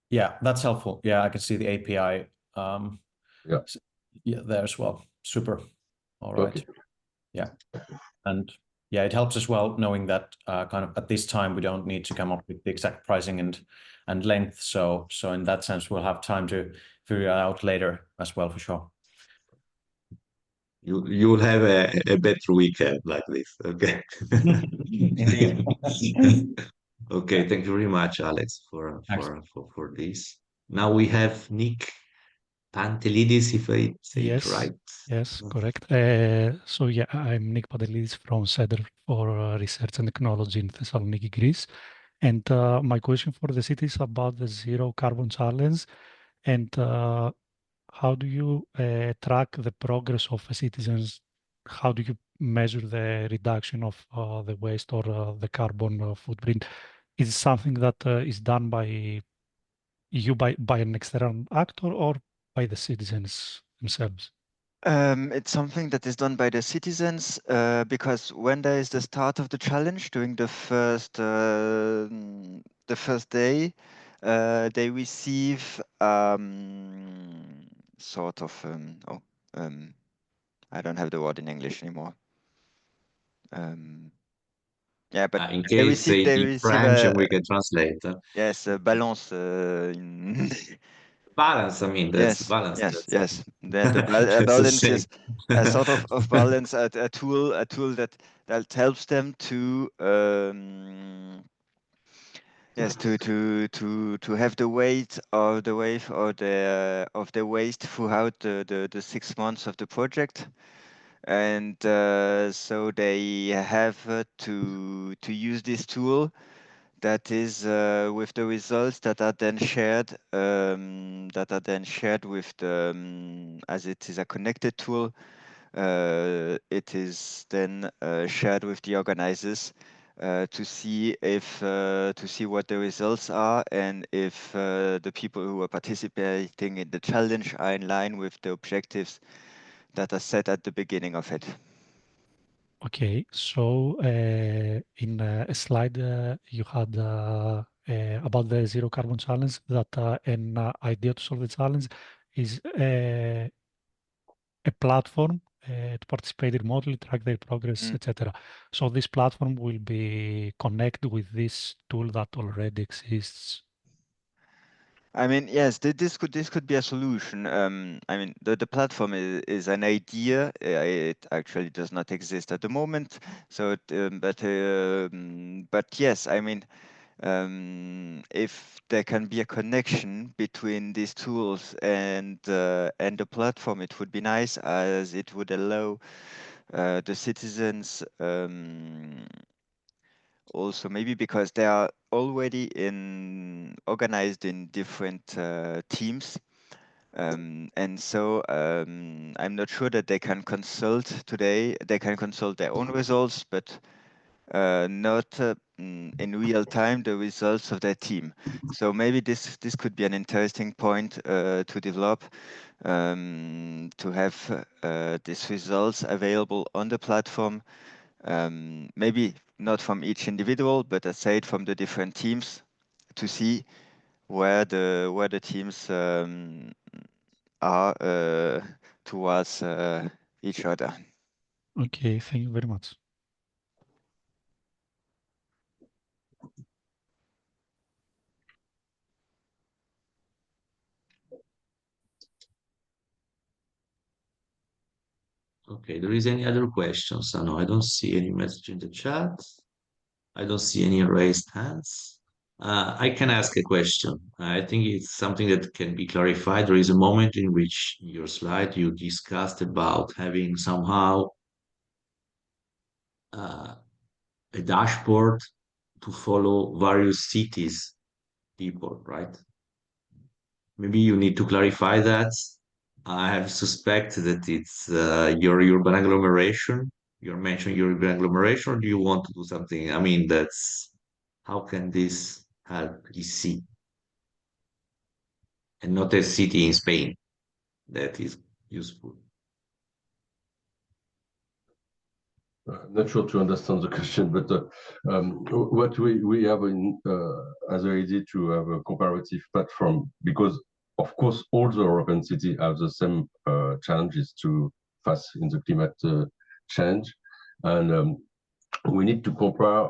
Yeah, that's helpful. Yeah, I can see the API. Yeah. Yeah, there as well. Super. All right. Okay. Yeah. And yeah, it helps as well knowing that kind of at this time we don't need to come up with the exact pricing and length. So in that sense, we'll have time to figure it out later as well for sure. You'll have a better weekend like this. Okay. Indeed. Okay, thank you very much, Alex, for this. Now we have Nick Pantelidis, if I say it right. Yes, correct. So yeah, I'm Nick Pantelidis from Center for Research and Technology in Thessaloniki, Greece. And my question for the city is about the Zero Carbon Challenge. And how do you track the progress of citizens? How do you measure the reduction of the waste or the carbon footprint? Is it something that is done by you, by an external actor, or by the citizens themselves? It's something that is done by the citizens because when there is the start of the challenge during the first day, they receive sort of I don't have the word in English anymore. Yeah, but In case they in receive French, and we can translate. yes, balance. Balance, I mean, that's Yes, balance. yes. Then the That's the balance same. is a sort of balance, a tool that helps them to yes to have the weight of the wave or the waste throughout the 6 months of the project. And so they have to use this tool that is with the results that are then shared with the as it is a connected tool. It is then shared with the organizers to see what the results are, and if the people who are participating in the challenge are in line with the objectives that are set at the beginning of it. Okay, so in a slide you had about the Zero Carbon Challenge, that an idea to solve the challenge is a platform to participate remotely, track their progress, etc. So this platform will be connected with this tool that already exists. I mean, yes, this could be a solution. I mean, the platform is an idea. It actually does not exist at the moment. So, but yes, I mean, if there can be a connection between these tools and the platform, it would be nice, as it would allow the citizens also, maybe because they are already organized in different teams. And so I'm not sure that they can consult today. They can consult their own results, but not in real time the results of their team. So maybe this could be an interesting point to develop, to have these results available on the platform. Maybe not from each individual, but aside from the different teams, to see where the teams are towards each other. Okay, thank you very much. Okay, there is any other questions? No, I don't see any message in the chat. I don't see any raised hands. I can ask a question. I think it's something that can be clarified. There is a moment in which in your slide you discussed about having somehow a dashboard to follow various cities people, right? Maybe you need to clarify that. I have suspected that it's your urban agglomeration. You're mentioning your urban agglomeration, or do you want to do something? I mean, how can this help EC and not a city in Spain? That is useful. I'm not sure to understand the question, but what we have in as an idea to have a comparative platform, because of course all the European cities have the same challenges to face in the climate change, and we need to compare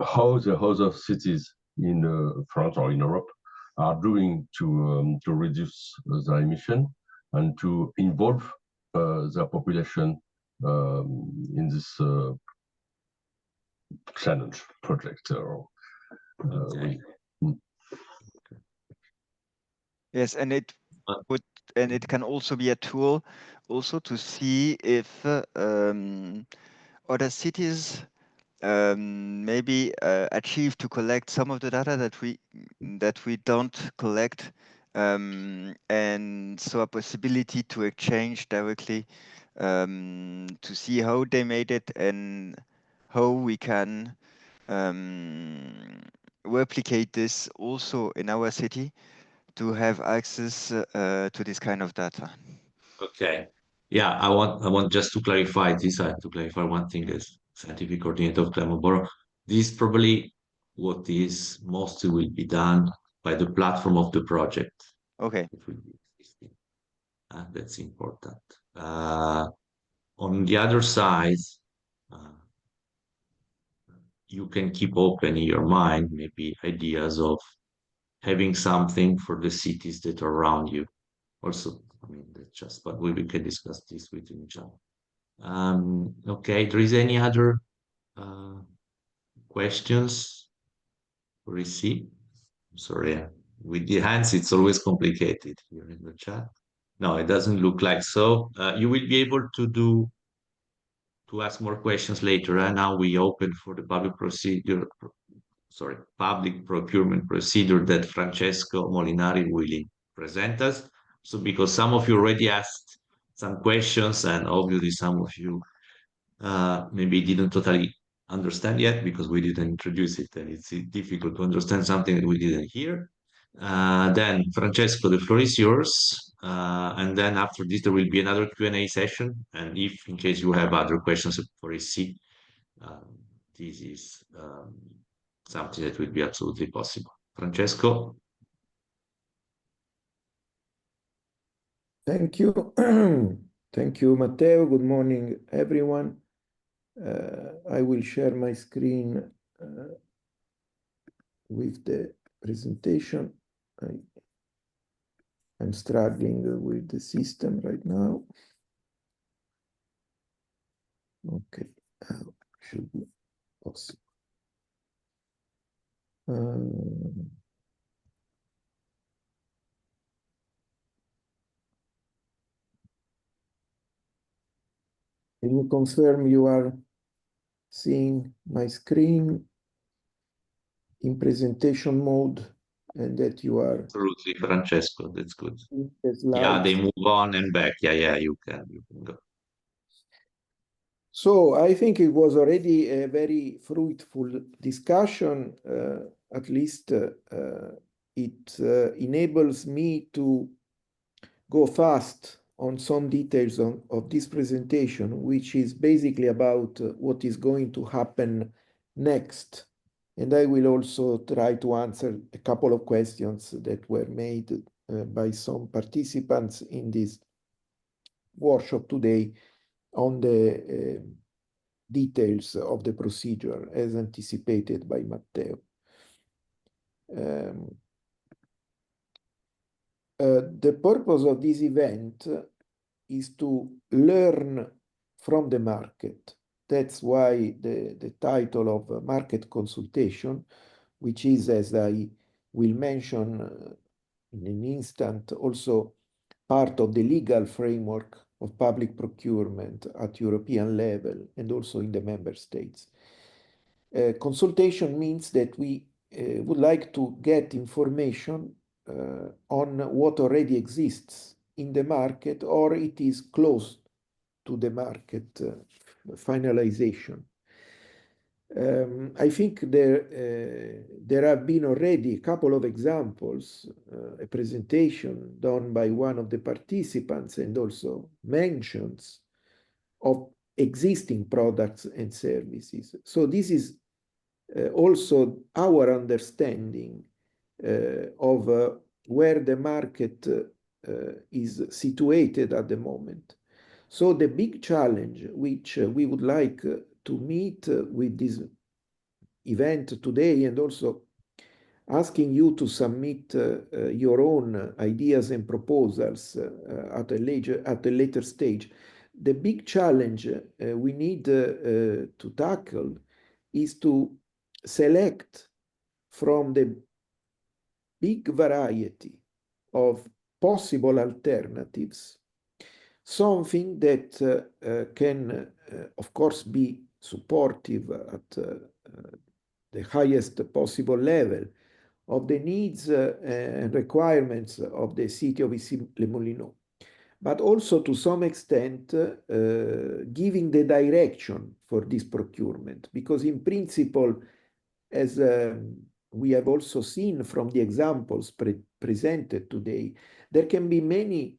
how the other cities in France or in Europe are doing to reduce their emission and to involve their population in this challenge project. Okay. Yes, and it can also be a tool also to see if other cities maybe achieve to collect some of the data that we don't collect, and so a possibility to exchange directly to see how they made it and how we can replicate this also in our city to have access to this kind of data. Okay. Yeah, I want just to clarify this. I have to clarify one thing as scientific coordinator of Clermont Borough. This probably what is mostly will be done by the platform of the project. Okay. It will be existing. That's important. On the other side, you can keep open in your mind maybe ideas of having something for the cities that are around you. Also, I mean, that's just, but we can discuss this with each other. Okay, there is any other questions for Issy? Sorry, with the hands, it's always complicated here in the chat. No, it doesn't look like so. You will be able to ask more questions later. And now we open for the public procurement procedure that Francesco Molinari will present us. So because some of you already asked some questions and obviously some of you maybe didn't totally understand yet because we didn't introduce it and it's difficult to understand something that we didn't hear. Then Francesco, the floor is yours. And then after this, there will be another Q&A session. And if in case you have other questions for Issy, this is something that will be absolutely possible. Francesco? Thank you. Thank you, Matteo. Good morning, everyone. I will share my screen with the presentation. I'm struggling with the system right now. Okay, should be possible. Can you confirm you are seeing my screen in presentation mode and that you are Absolutely, Francesco, that's good. the Yeah, they slides? move on and back. Yeah, you can go. So I think it was already a very fruitful discussion. At least it enables me to go fast on some details of this presentation, which is basically about what is going to happen next. And I will also try to answer a couple of questions that were made by some participants in this workshop today on the details of the procedure as anticipated by Matteo. The purpose of this event is to learn from the market. That's why the title of market consultation, which is, as I will mention in an instant, also part of the legal framework of public procurement at European level and also in the member states. Consultation means that we would like to get information on what already exists in the market or it is close to the market finalization. I think there have been already a couple of examples, a presentation done by one of the participants and also mentions of existing products and services. So this is also our understanding of where the market is situated at the moment. So the big challenge which we would like to meet with this event today, and also asking you to submit your own ideas and proposals at a later stage. The big challenge we need to tackle is to select from the big variety of possible alternatives something that can, of course, be supportive at the highest possible level of the needs and requirements of the city of Issy-les-Moulineaux, but also to some extent giving the direction for this procurement, because in principle, as we have also seen from the examples presented today, there can be many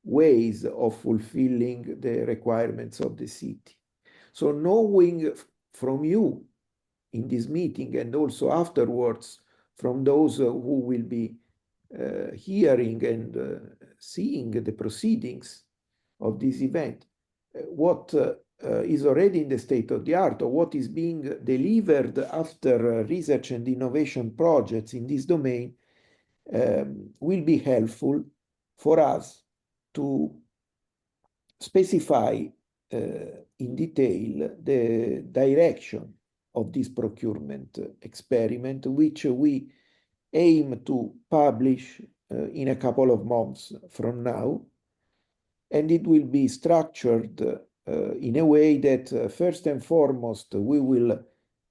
ways of fulfilling the requirements of the city. So knowing from you in this meeting and also afterwards from those who will be hearing and seeing the proceedings of this event, what is already in the state of the art, or what is being delivered after research and innovation projects in this domain will be helpful for us to specify in detail the direction of this procurement experiment, which we aim to publish in a couple of months from now. And it will be structured in a way that first and foremost, we will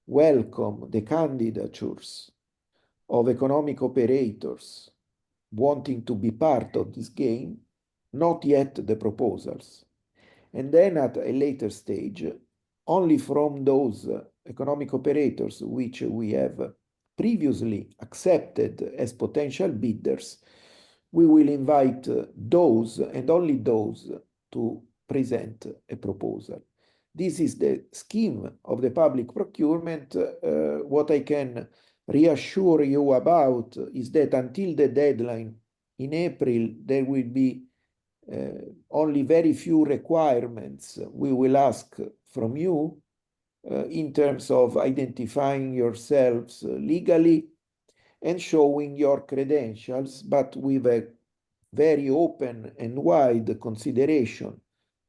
welcome the candidatures of economic operators wanting to be part of this game, not yet the proposals. And then at a later stage, only from those economic operators which we have previously accepted as potential bidders, we will invite those and only those to present a proposal. This is the scheme of the public procurement. What I can reassure you about is that until the deadline in April, there will be only very few requirements we will ask from you in terms of identifying yourselves legally and showing your credentials, but with a very open and wide consideration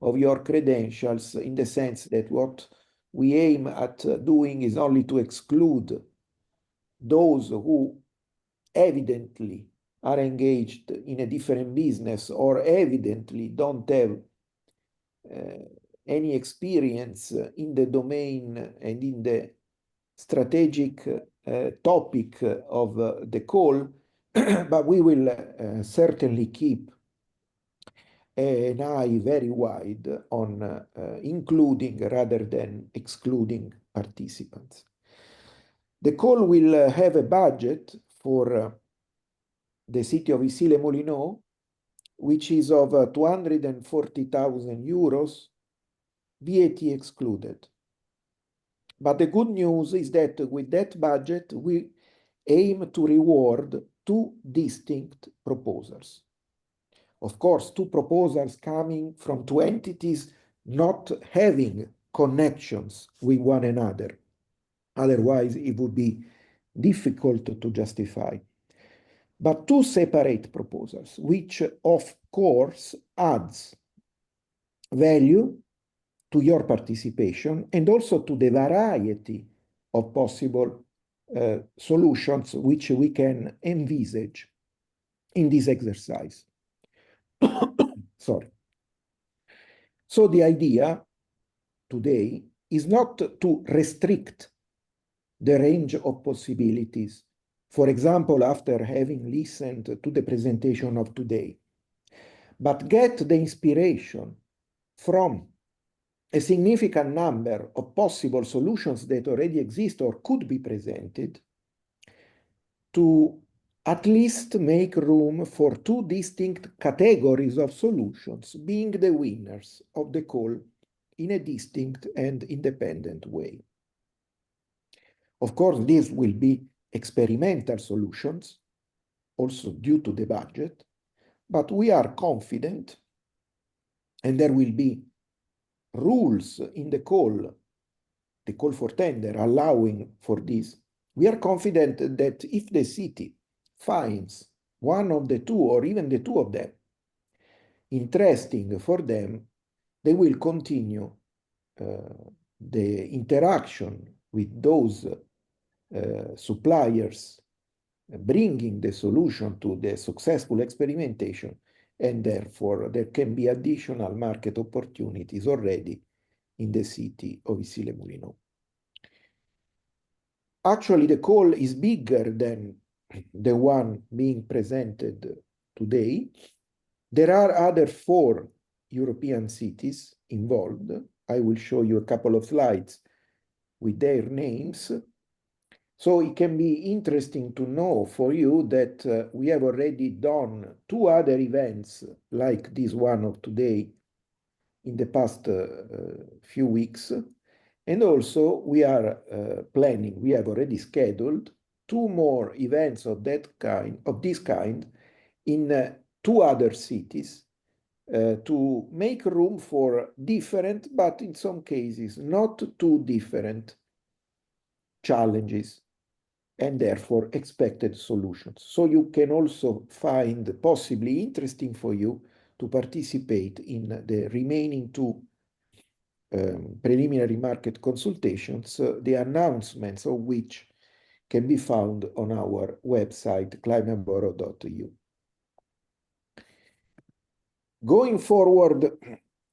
of your credentials, in the sense that what we aim at doing is only to exclude those who evidently are engaged in a different business or evidently don't have any experience in the domain and in the strategic topic of the call, but we will certainly keep an eye very wide on including rather than excluding participants. The call will have a budget for the city of Issy-les-Moulineaux, which is of 240,000 euros, VAT excluded. But the good news is that with that budget, we aim to reward two distinct proposals. Of course, two proposals coming from two entities not having connections with one another. Otherwise, it would be difficult to justify. But two separate proposals, which of course adds value to your participation and also to the variety of possible solutions which we can envisage in this exercise. Sorry. So the idea today is not to restrict the range of possibilities, for example, after having listened to the presentation of today, but get the inspiration from a significant number of possible solutions that already exist or could be presented to at least make room for two distinct categories of solutions being the winners of the call in a distinct and independent way. Of course, these will be experimental solutions, also due to the budget, but we are confident, and there will be rules in the call for tender allowing for this. We are confident that if the city finds one of the two or even the two of them interesting for them, they will continue the interaction with those suppliers, bringing the solution to the successful experimentation, and therefore there can be additional market opportunities already in the city of Issy-les-Moulineaux. Actually, the call is bigger than the one being presented today. There are other 4 European cities involved. I will show you a couple of slides with their names. So it can be interesting to know for you that we have already done 2 other events like this one of today in the past few weeks. And also we are planning, we have already scheduled 2 more events of this kind in 2 other cities to make room for different, but in some cases not too different challenges and therefore expected solutions. So you can also find possibly interesting for you to participate in the remaining 2 preliminary market consultations, the announcements of which can be found on our website, 𝐂𝐚𝐭. Going forward,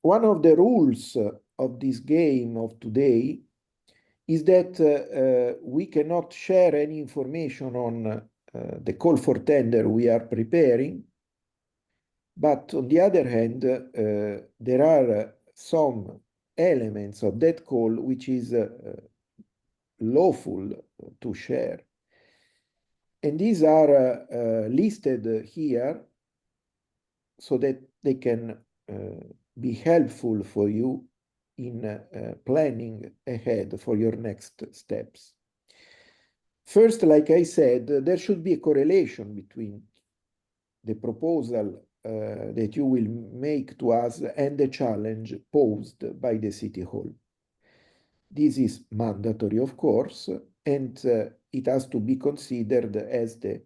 one of the rules of this game of today is that we cannot share any information on the call for tender we are preparing. But on the other hand, there are some elements of that call which is lawful to share. And these are listed here so that they can be helpful for you in planning ahead for your next steps. First, like I said, there should be a correlation between the proposal that you will make to us and the challenge posed by the City Hall. This is mandatory, of course, and it has to be considered as the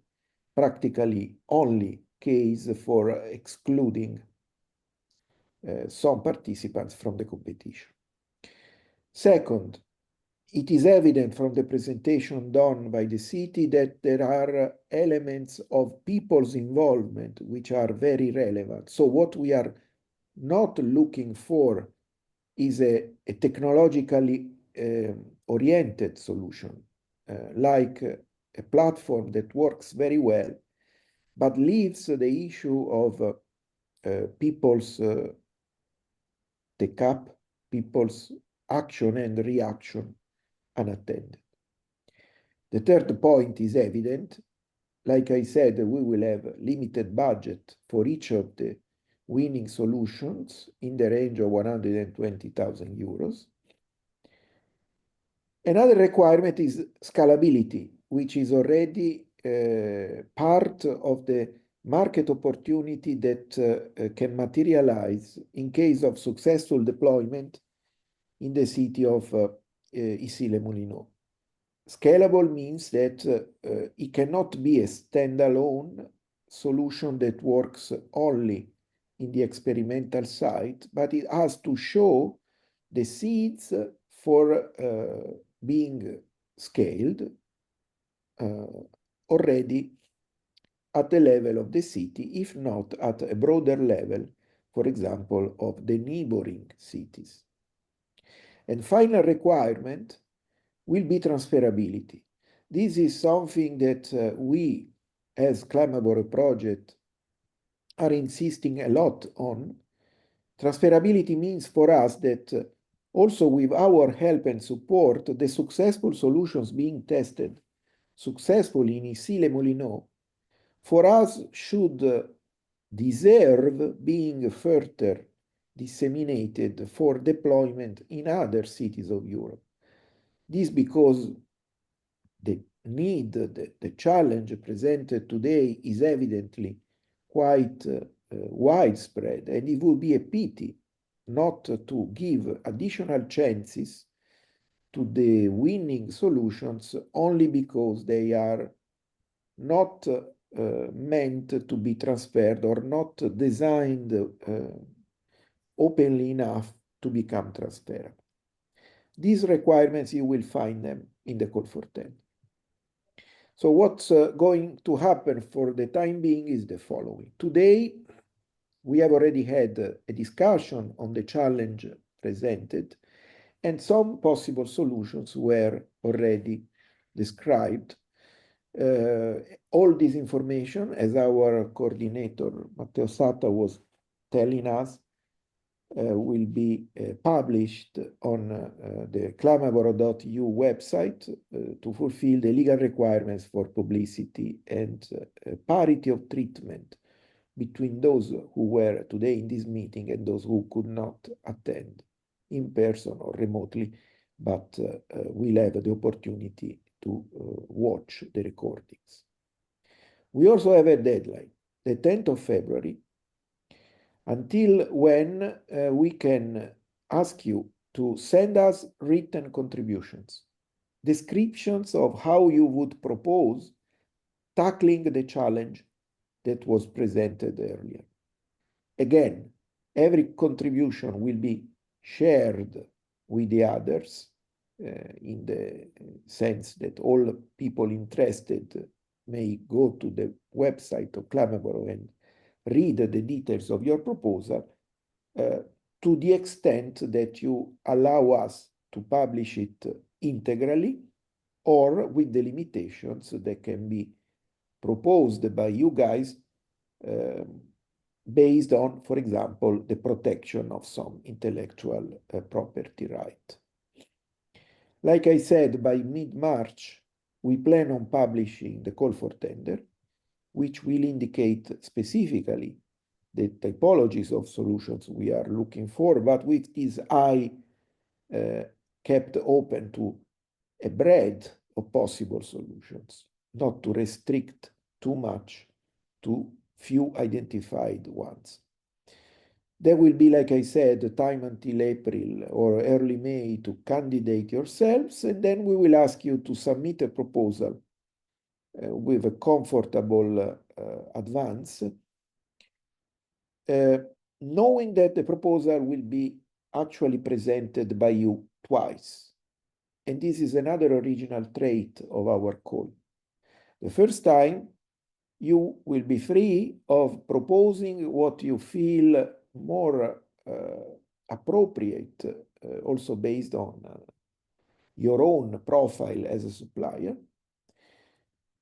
practically only case for excluding some participants from the competition. Second, it is evident from the presentation done by the city that there are elements of people's involvement which are very relevant. So what we are not looking for is a technologically oriented solution, like a platform that works very well, but leaves the issue of people's take-up, people's action and reaction unattended. The third point is evident. Like I said, we will have limited budget for each of the winning solutions in the range of 120,000 euros. Another requirement is scalability, which is already part of the market opportunity that can materialize in case of successful deployment in the city of Issy-les-Moulineaux. Scalable means that it cannot be a standalone solution that works only in the experimental site, but it has to show the seeds for being scaled already at the level of the city, if not at a broader level, for example, of the neighboring cities. And final requirement will be transferability. This is something that we, as 𝐂𝐚𝐭 project, are insisting a lot on. Transferability means for us that also with our help and support, the successful solutions being tested successfully in Issy-les-Moulineaux, for us should deserve being further disseminated for deployment in other cities of Europe. This because the need, the challenge presented today is evidently quite widespread, and it would be a pity not to give additional chances to the winning solutions only because they are not meant to be transferred or not designed openly enough to become transferable. These requirements, you will find them in the call for tender. So what's going to happen for the time being is the following. Today, we have already had a discussion on the challenge presented, and some possible solutions were already described. All this information, as our coordinator Matteo Satta was telling us, will be published on the cclamaboro.eu website to fulfill the legal requirements for publicity and parity of treatment between those who were today in this meeting and those who could not attend in person or remotely, but will have the opportunity to watch the recordings. We also have a deadline, the 10th of February, until when we can ask you to send us written contributions, descriptions of how you would propose tackling the challenge that was presented earlier. Again, every contribution will be shared with the others in the sense that all people interested may go to the website of Clamaboro and read the details of your proposal to the extent that you allow us to publish it integrally or with the limitations that can be proposed by you guys based on, for example, the protection of some intellectual property right. Like I said, by mid-March, we plan on publishing the call for tender, which will indicate specifically the typologies of solutions we are looking for, but with this eye kept open to a breadth of possible solutions, not to restrict too much to few identified ones. There will be, like I said, a time until April or early May to candidate yourselves, and then we will ask you to submit a proposal with a comfortable advance, knowing that the proposal will be actually presented by you twice. And this is another original trait of our call. The first time, you will be free of proposing what you feel more appropriate, also based on your own profile as a supplier.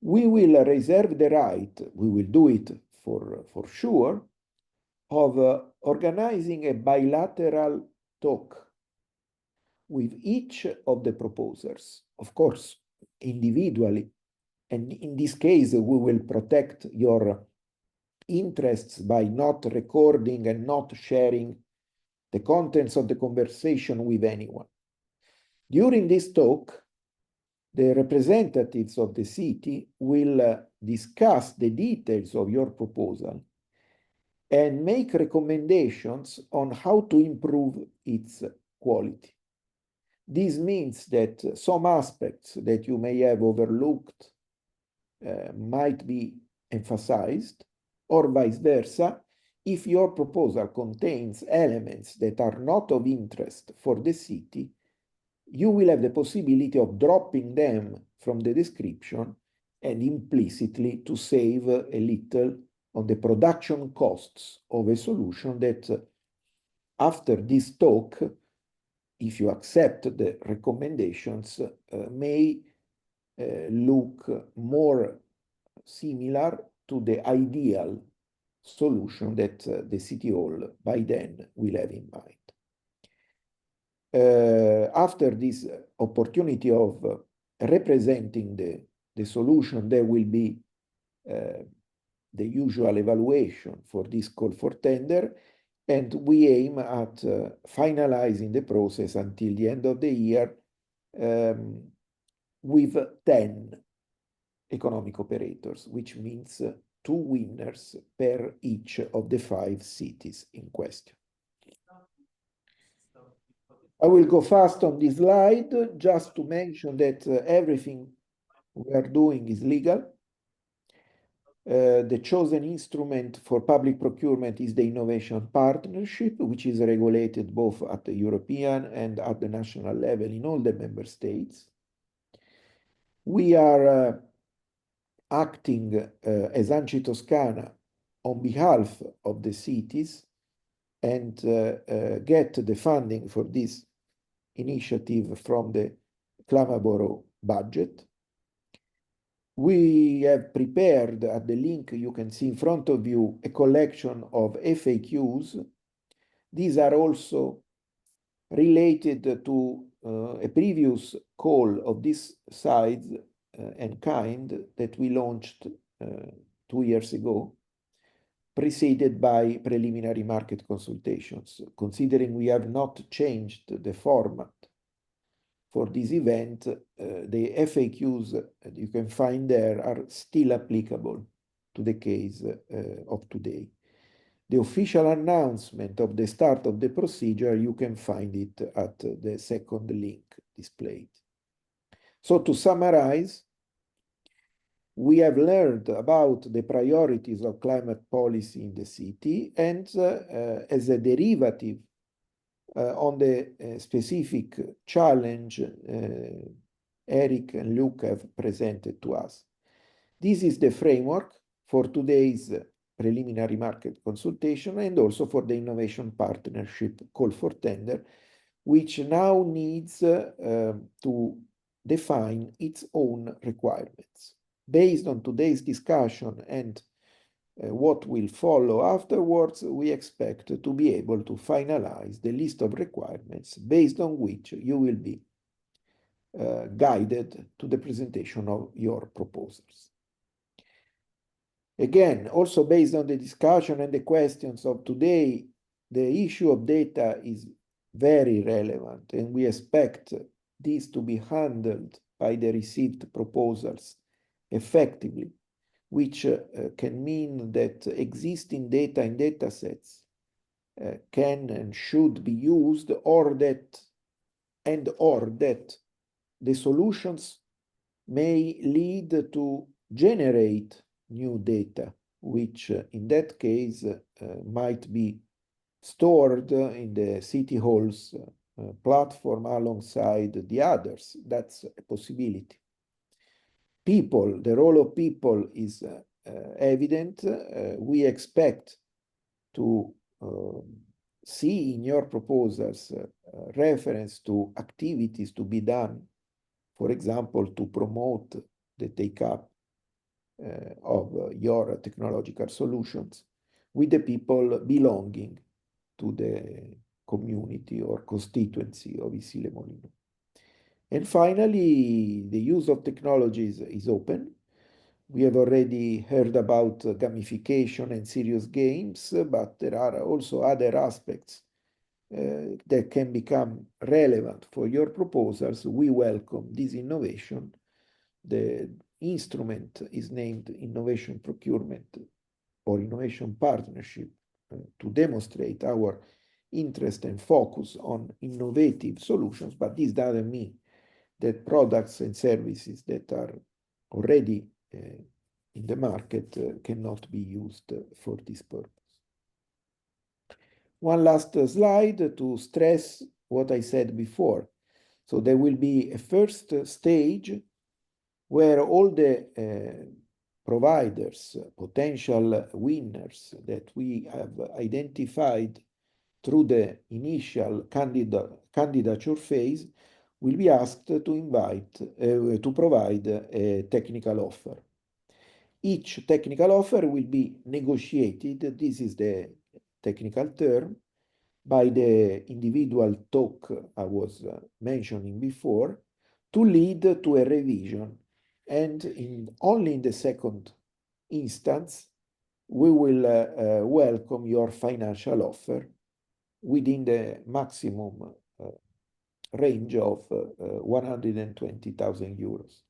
We will reserve the right, we will do it for sure, of organizing a bilateral talk with each of the proposers, of course, individually. And in this case, we will protect your interests by not recording and not sharing the contents of the conversation with anyone. During this talk, the representatives of the city will discuss the details of your proposal and make recommendations on how to improve its quality. This means that some aspects that you may have overlooked might be emphasized, or vice versa. If your proposal contains elements that are not of interest for the city, you will have the possibility of dropping them from the description and implicitly to save a little on the production costs of a solution that after this talk, if you accept the recommendations, may look more similar to the ideal solution that the City Hall by then will have in mind. After this opportunity of representing the solution, there will be the usual evaluation for this call for tender, and we aim at finalizing the process until the end of the year with 10 economic operators, which means 2 winners per each of the 5 cities in question. I will go fast on this slide just to mention that everything we are doing is legal. The chosen instrument for public procurement is the innovation partnership, which is regulated both at the European and at the national level in all the member states. We are acting as ANCI Toscana on behalf of the cities and get the funding for this initiative from the Clamaboro budget. We have prepared, at the link you can see in front of you, a collection of FAQs. These are also related to a previous call of this size and kind that we launched 2 years ago, preceded by preliminary market consultations. Considering we have not changed the format for this event, the FAQs that you can find there are still applicable to the case of today. The official announcement of the start of the procedure, you can find it at the second link displayed. So to summarize, we have learned about the priorities of climate policy in the city, and as a derivative on the specific challenge Eric and Luke have presented to us. This is the framework for today's preliminary market consultation and also for the innovation partnership call for tender, which now needs to define its own requirements. Based on today's discussion and what will follow afterwards, we expect to be able to finalize the list of requirements based on which you will be guided to the presentation of your proposals. Again, also based on the discussion and the questions of today, the issue of data is very relevant, and we expect this to be handled by the received proposals effectively, which can mean that existing data in datasets can and should be used, or that the solutions may lead to generate new data, which in that case might be stored in the City Hall's platform alongside the others. That's a possibility. People, the role of people is evident. We expect to see in your proposals reference to activities to be done, for example, to promote the take-up of your technological solutions with the people belonging to the community or constituency of Issy-les-Moulineaux. And finally, the use of technologies is open. We have already heard about gamification and serious games, but there are also other aspects that can become relevant for your proposals. We welcome this innovation. The instrument is named Innovation Procurement or Innovation Partnership to demonstrate our interest and focus on innovative solutions, but this doesn't mean that products and services that are already in the market cannot be used for this purpose. One last slide to stress what I said before. So there will be a first stage where all the providers, potential winners that we have identified through the initial candidature phase will be asked to provide a technical offer. Each technical offer will be negotiated, this is the technical term, by the individual talk I was mentioning before, to lead to a revision. And only in the second instance, we will welcome your financial offer within the maximum range of 120,000 euros.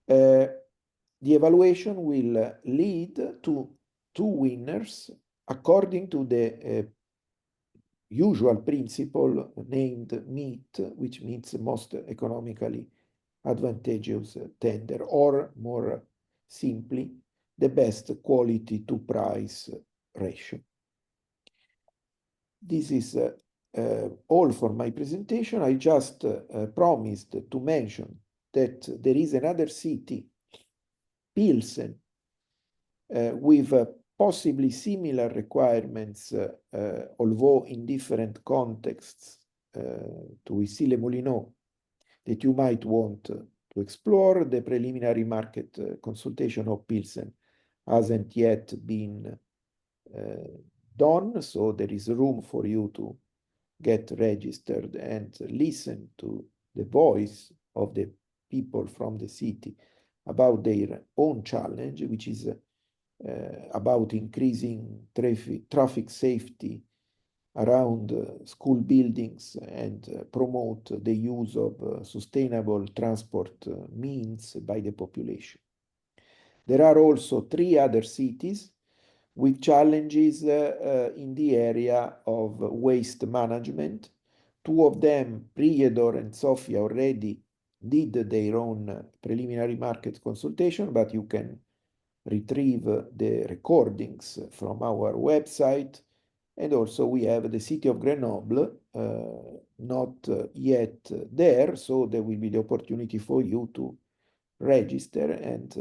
The evaluation will lead to 2 winners according to the usual principle named MEET, which means most economically advantageous tender, or more simply, the best quality to price ratio. This is all for my presentation. I just promised to mention that there is another city, Pilsen, with possibly similar requirements, although in different contexts, to Issy-les-Moulineaux, that you might want to explore. The preliminary market consultation of Pilsen hasn't yet been done, so there is room for you to get registered and listen to the voice of the people from the city about their own challenge, which is about increasing traffic safety around school buildings and promote the use of sustainable transport means by the population. There are also 3 other cities with challenges in the area of waste management. 2 of them, Prijedor and Sofia, already did their own preliminary market consultation, but you can retrieve the recordings from our website. And also we have the city of Grenoble, not yet there, so there will be the opportunity for you to register and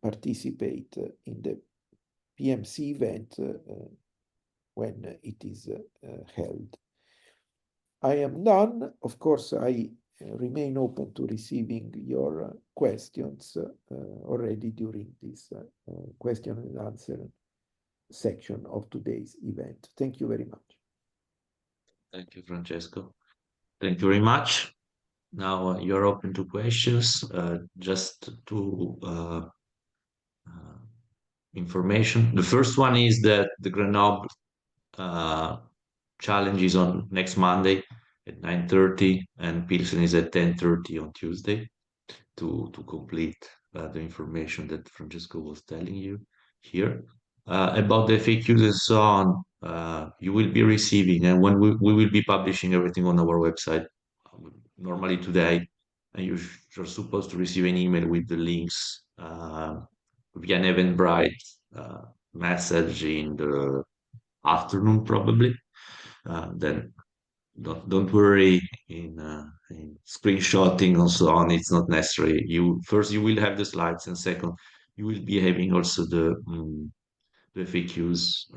participate in the PMC event when it is held. I am done. Of course, I remain open to receiving your questions already during this question and answer section of today's event. Thank you very much. Thank you, Francesco. Thank you very much. Now you're open to questions. Just to information. The first one is that the Grenoble challenge is on next Monday at 9:30, and Pilsen is at 10:30 on Tuesday to complete the information that Francesco was telling you here. About the FAQs and so on, you will be receiving, and when we will be publishing everything on our website, normally today, and you're supposed to receive an email with the links via an Eventbrite message in the afternoon, probably. Then don't worry in screenshotting and so on. It's not necessary. You will have the slides, and second, you will be having also the FAQs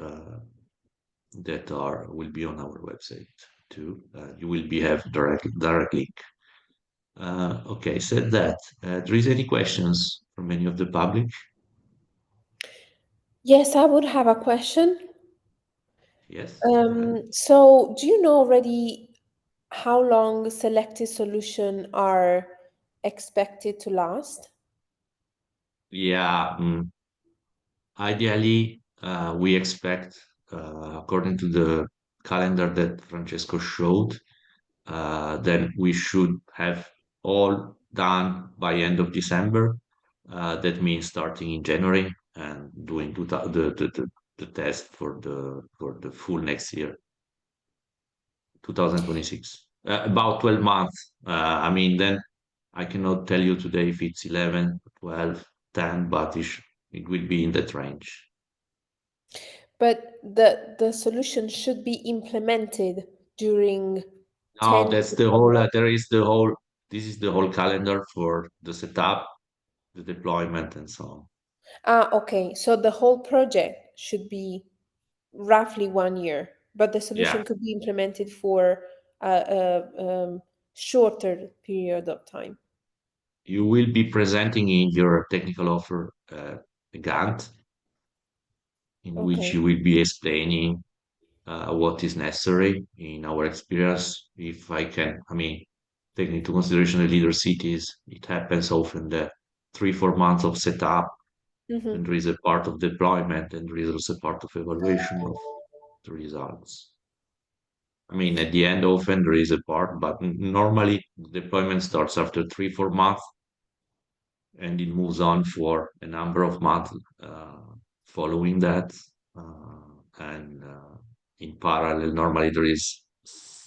that will be on our website too. You will have direct link. Okay, said that. There is any questions from any of the public? Yes, I would have a question. Yes. So do you know already how long selected solutions are expected to last? Yeah. Ideally, we expect, according to the calendar that Francesco showed, then we should have all done by end of December. That means starting in January and doing the test for the full next year, 2026. About 12 months. I mean, then I cannot tell you today if it's 11, 12, 10, but it will be in that range. But the solution should be implemented during No, that's the whole, this is the whole calendar for the setup, the deployment, and so on. Okay. So the whole project should be roughly 1 year, but the solution could be implemented for a shorter period of time. You will be presenting in your technical offer a Gantt in which you will be explaining what is necessary in our experience. If I can, taking into consideration the leader cities, it happens often that 3-4 months of setup, and there is a part of deployment, and there is also a part of evaluation of the results. I mean, at the end, often there is a part, but normally deployment starts after 3, 4 months, and it moves on for a number of months following that. And in parallel, normally there is,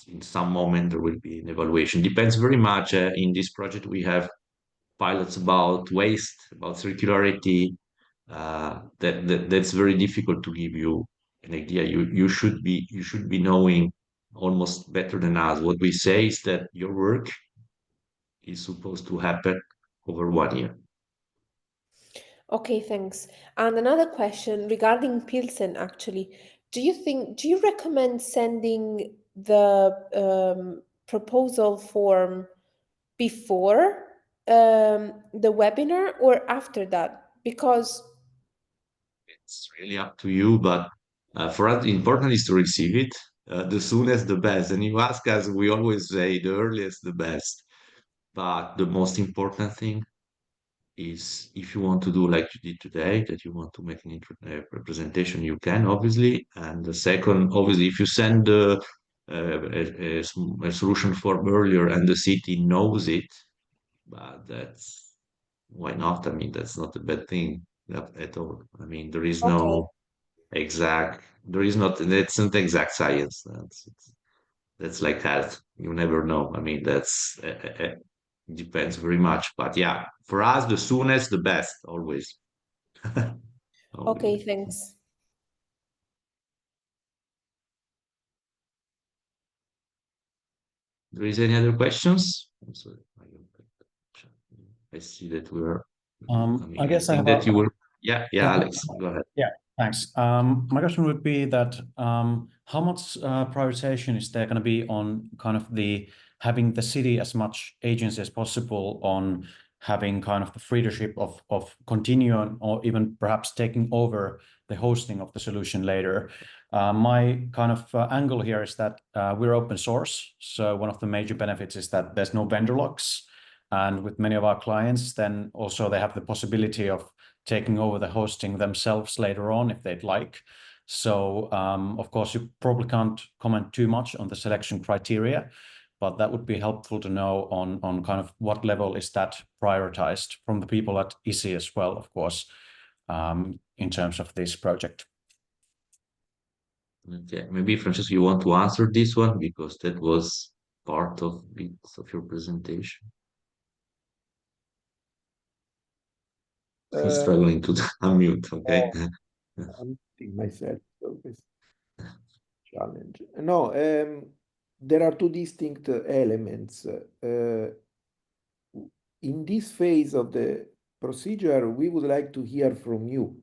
in some moment, there will be an evaluation. Depends very much. In this project, we have pilots about waste, about circularity. That's very difficult to give you an idea. You should be knowing almost better than us. What we say is that your work is supposed to happen over 1 year. Okay, thanks. And another question regarding Pilsen, actually. Do you recommend sending the proposal form before the webinar or after that? Because It's really up to you, but for us, important is to receive it. The soonest, the best. And you ask us, we always say the earliest, the best. But the most important thing is if you want to do like you did today, that you want to make an presentation, you can, obviously. And the second, obviously, if you send a solution form earlier and the city knows it, but that's why not? I mean, that's not a bad thing at all. I mean, there is okay, no exact, there is not, it's not exact science. That's like health. You never know. I mean, that's depends very much. But yeah, for us, the soonest, the best, always. okay, Always. thanks. There is any other questions? I'm sorry. I see that we're. I guess I think have that you were. Yeah, Alex, go ahead. Yeah, thanks. My question would be that how much prioritization is there going to be on kind of the having the city as much agency as possible on having kind of the leadership of continuing or even perhaps taking over the hosting of the solution later? My kind of angle here is that we're open source. So one of the major benefits is that there's no vendor locks. And with many of our clients, then also they have the possibility of taking over the hosting themselves later on if they'd like. So of course, you probably can't comment too much on the selection criteria, but that would be helpful to know on kind of what level is that prioritized from the people at 𝐸SI as well, of course, in terms of this project. Okay, maybe Francesco, you want to answer this one because that was part of your presentation. He's struggling to unmute, okay? I'm muting myself, so this challenge. No, there are two distinct elements. In this phase of the procedure, we would like to hear from you.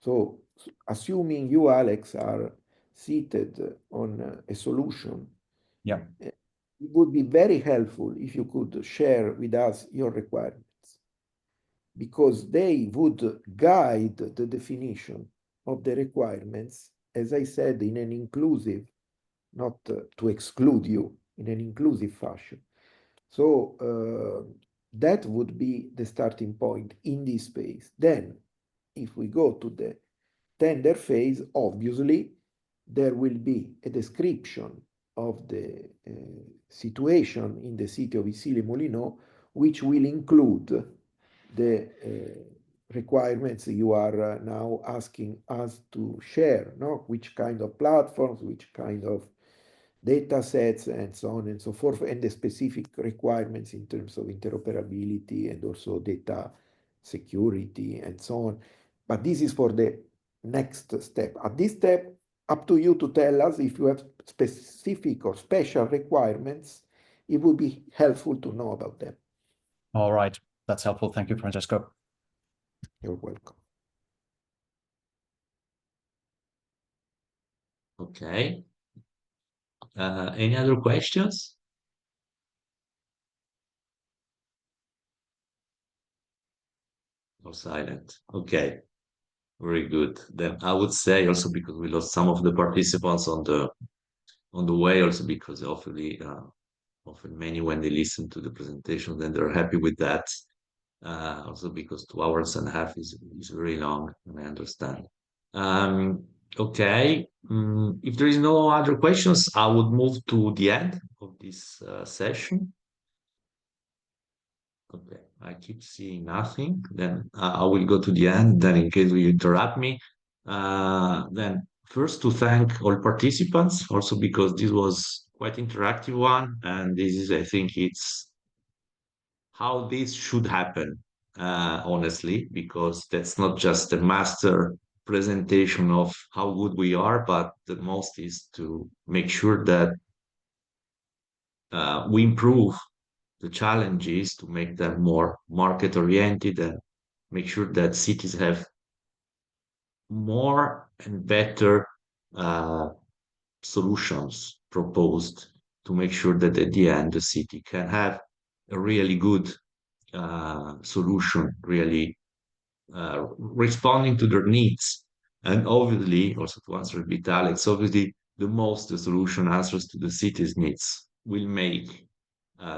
So, assuming you, Alex, are seated on a solution, yeah, it would be very helpful if you could share with us your requirements, because they would guide the definition of the requirements, as I said, in an inclusive, not to exclude you, in an inclusive fashion. So that would be the starting point in this space. Then, if we go to the tender phase, obviously, there will be a description of the situation in the city of Issy-les-Moulineaux, which will include the requirements you are now asking us to share, no? Which kind of platforms, which kind of data sets, and so on and so forth, and the specific requirements in terms of interoperability and also data security and so on. But this is for the next step. At this step, up to you to tell us if you have specific or special requirements. It would be helpful to know about them. All right, that's helpful. Thank you, Francesco. You're welcome. Okay. Any other questions? Or silent? Okay, very good. Then I would say also, because we lost some of the participants on the way, also because often many, when they listen to the presentation, then they're happy with that. Also because 2 hours and a half is very long, and I understand. Okay. If there is no other questions, I would move to the end of this session. Okay, I keep seeing nothing. Then I will go to the end. Then, in case you interrupt me, then first to thank all participants, also because this was quite interactive one, and this is, I think, it's how this should happen, honestly, because that's not just a master presentation of how good we are, but the most is to make sure that we improve the challenges to make them more market oriented and make sure that cities have more and better solutions proposed to make sure that at the end the city can have a really good solution, really responding to their needs. And obviously, also to answer a bit, Alex, obviously the solution answers to the city's needs will make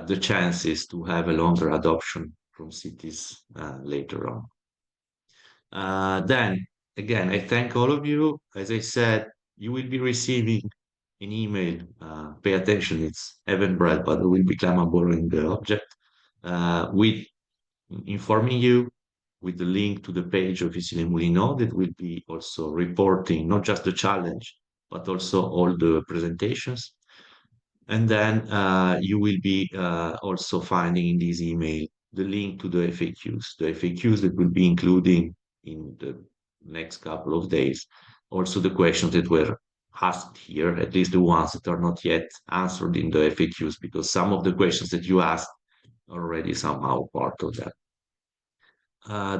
the chances to have a longer adoption from cities later on. Then, again, I thank all of you. As I said, you will be receiving an email. Pay attention, it's Eventbrite, but it will be climbable in the object with informing you with the link to the page of Issy-les-Moulineaux that will be also reporting not just the challenge, but also all the presentations. And then you will be also finding in this email the link to the FAQs that will be including in the next couple of days. Also the questions that were asked here, at least the ones that are not yet answered in the FAQs, because some of the questions that you asked are already somehow part of that.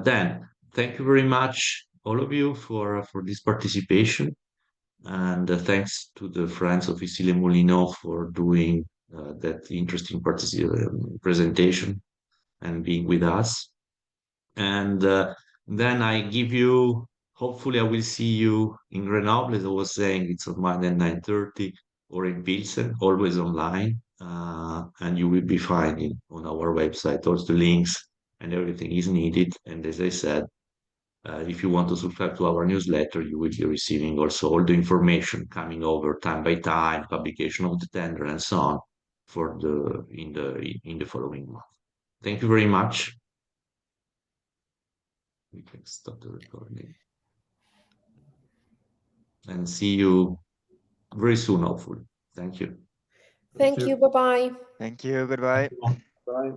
Then, thank you very much, all of you, for this participation. And thanks to the friends of Issy-les-Moulineaux for doing that interesting presentation and being with us. And then I give you, hopefully I will see you in Grenoble, as I was saying, it's on Monday at 9:30, or in Pilsen, always online. And you will be finding on our website all the links and everything is needed. And as I said, if you want to subscribe to our newsletter, you will be receiving also all the information coming over time by time, publication of the tender, and so on for in the following month. Thank you very much. We can stop the recording and see you very soon, hopefully. Thank you. Thank you. Bye-bye. Thank you. Goodbye. Bye.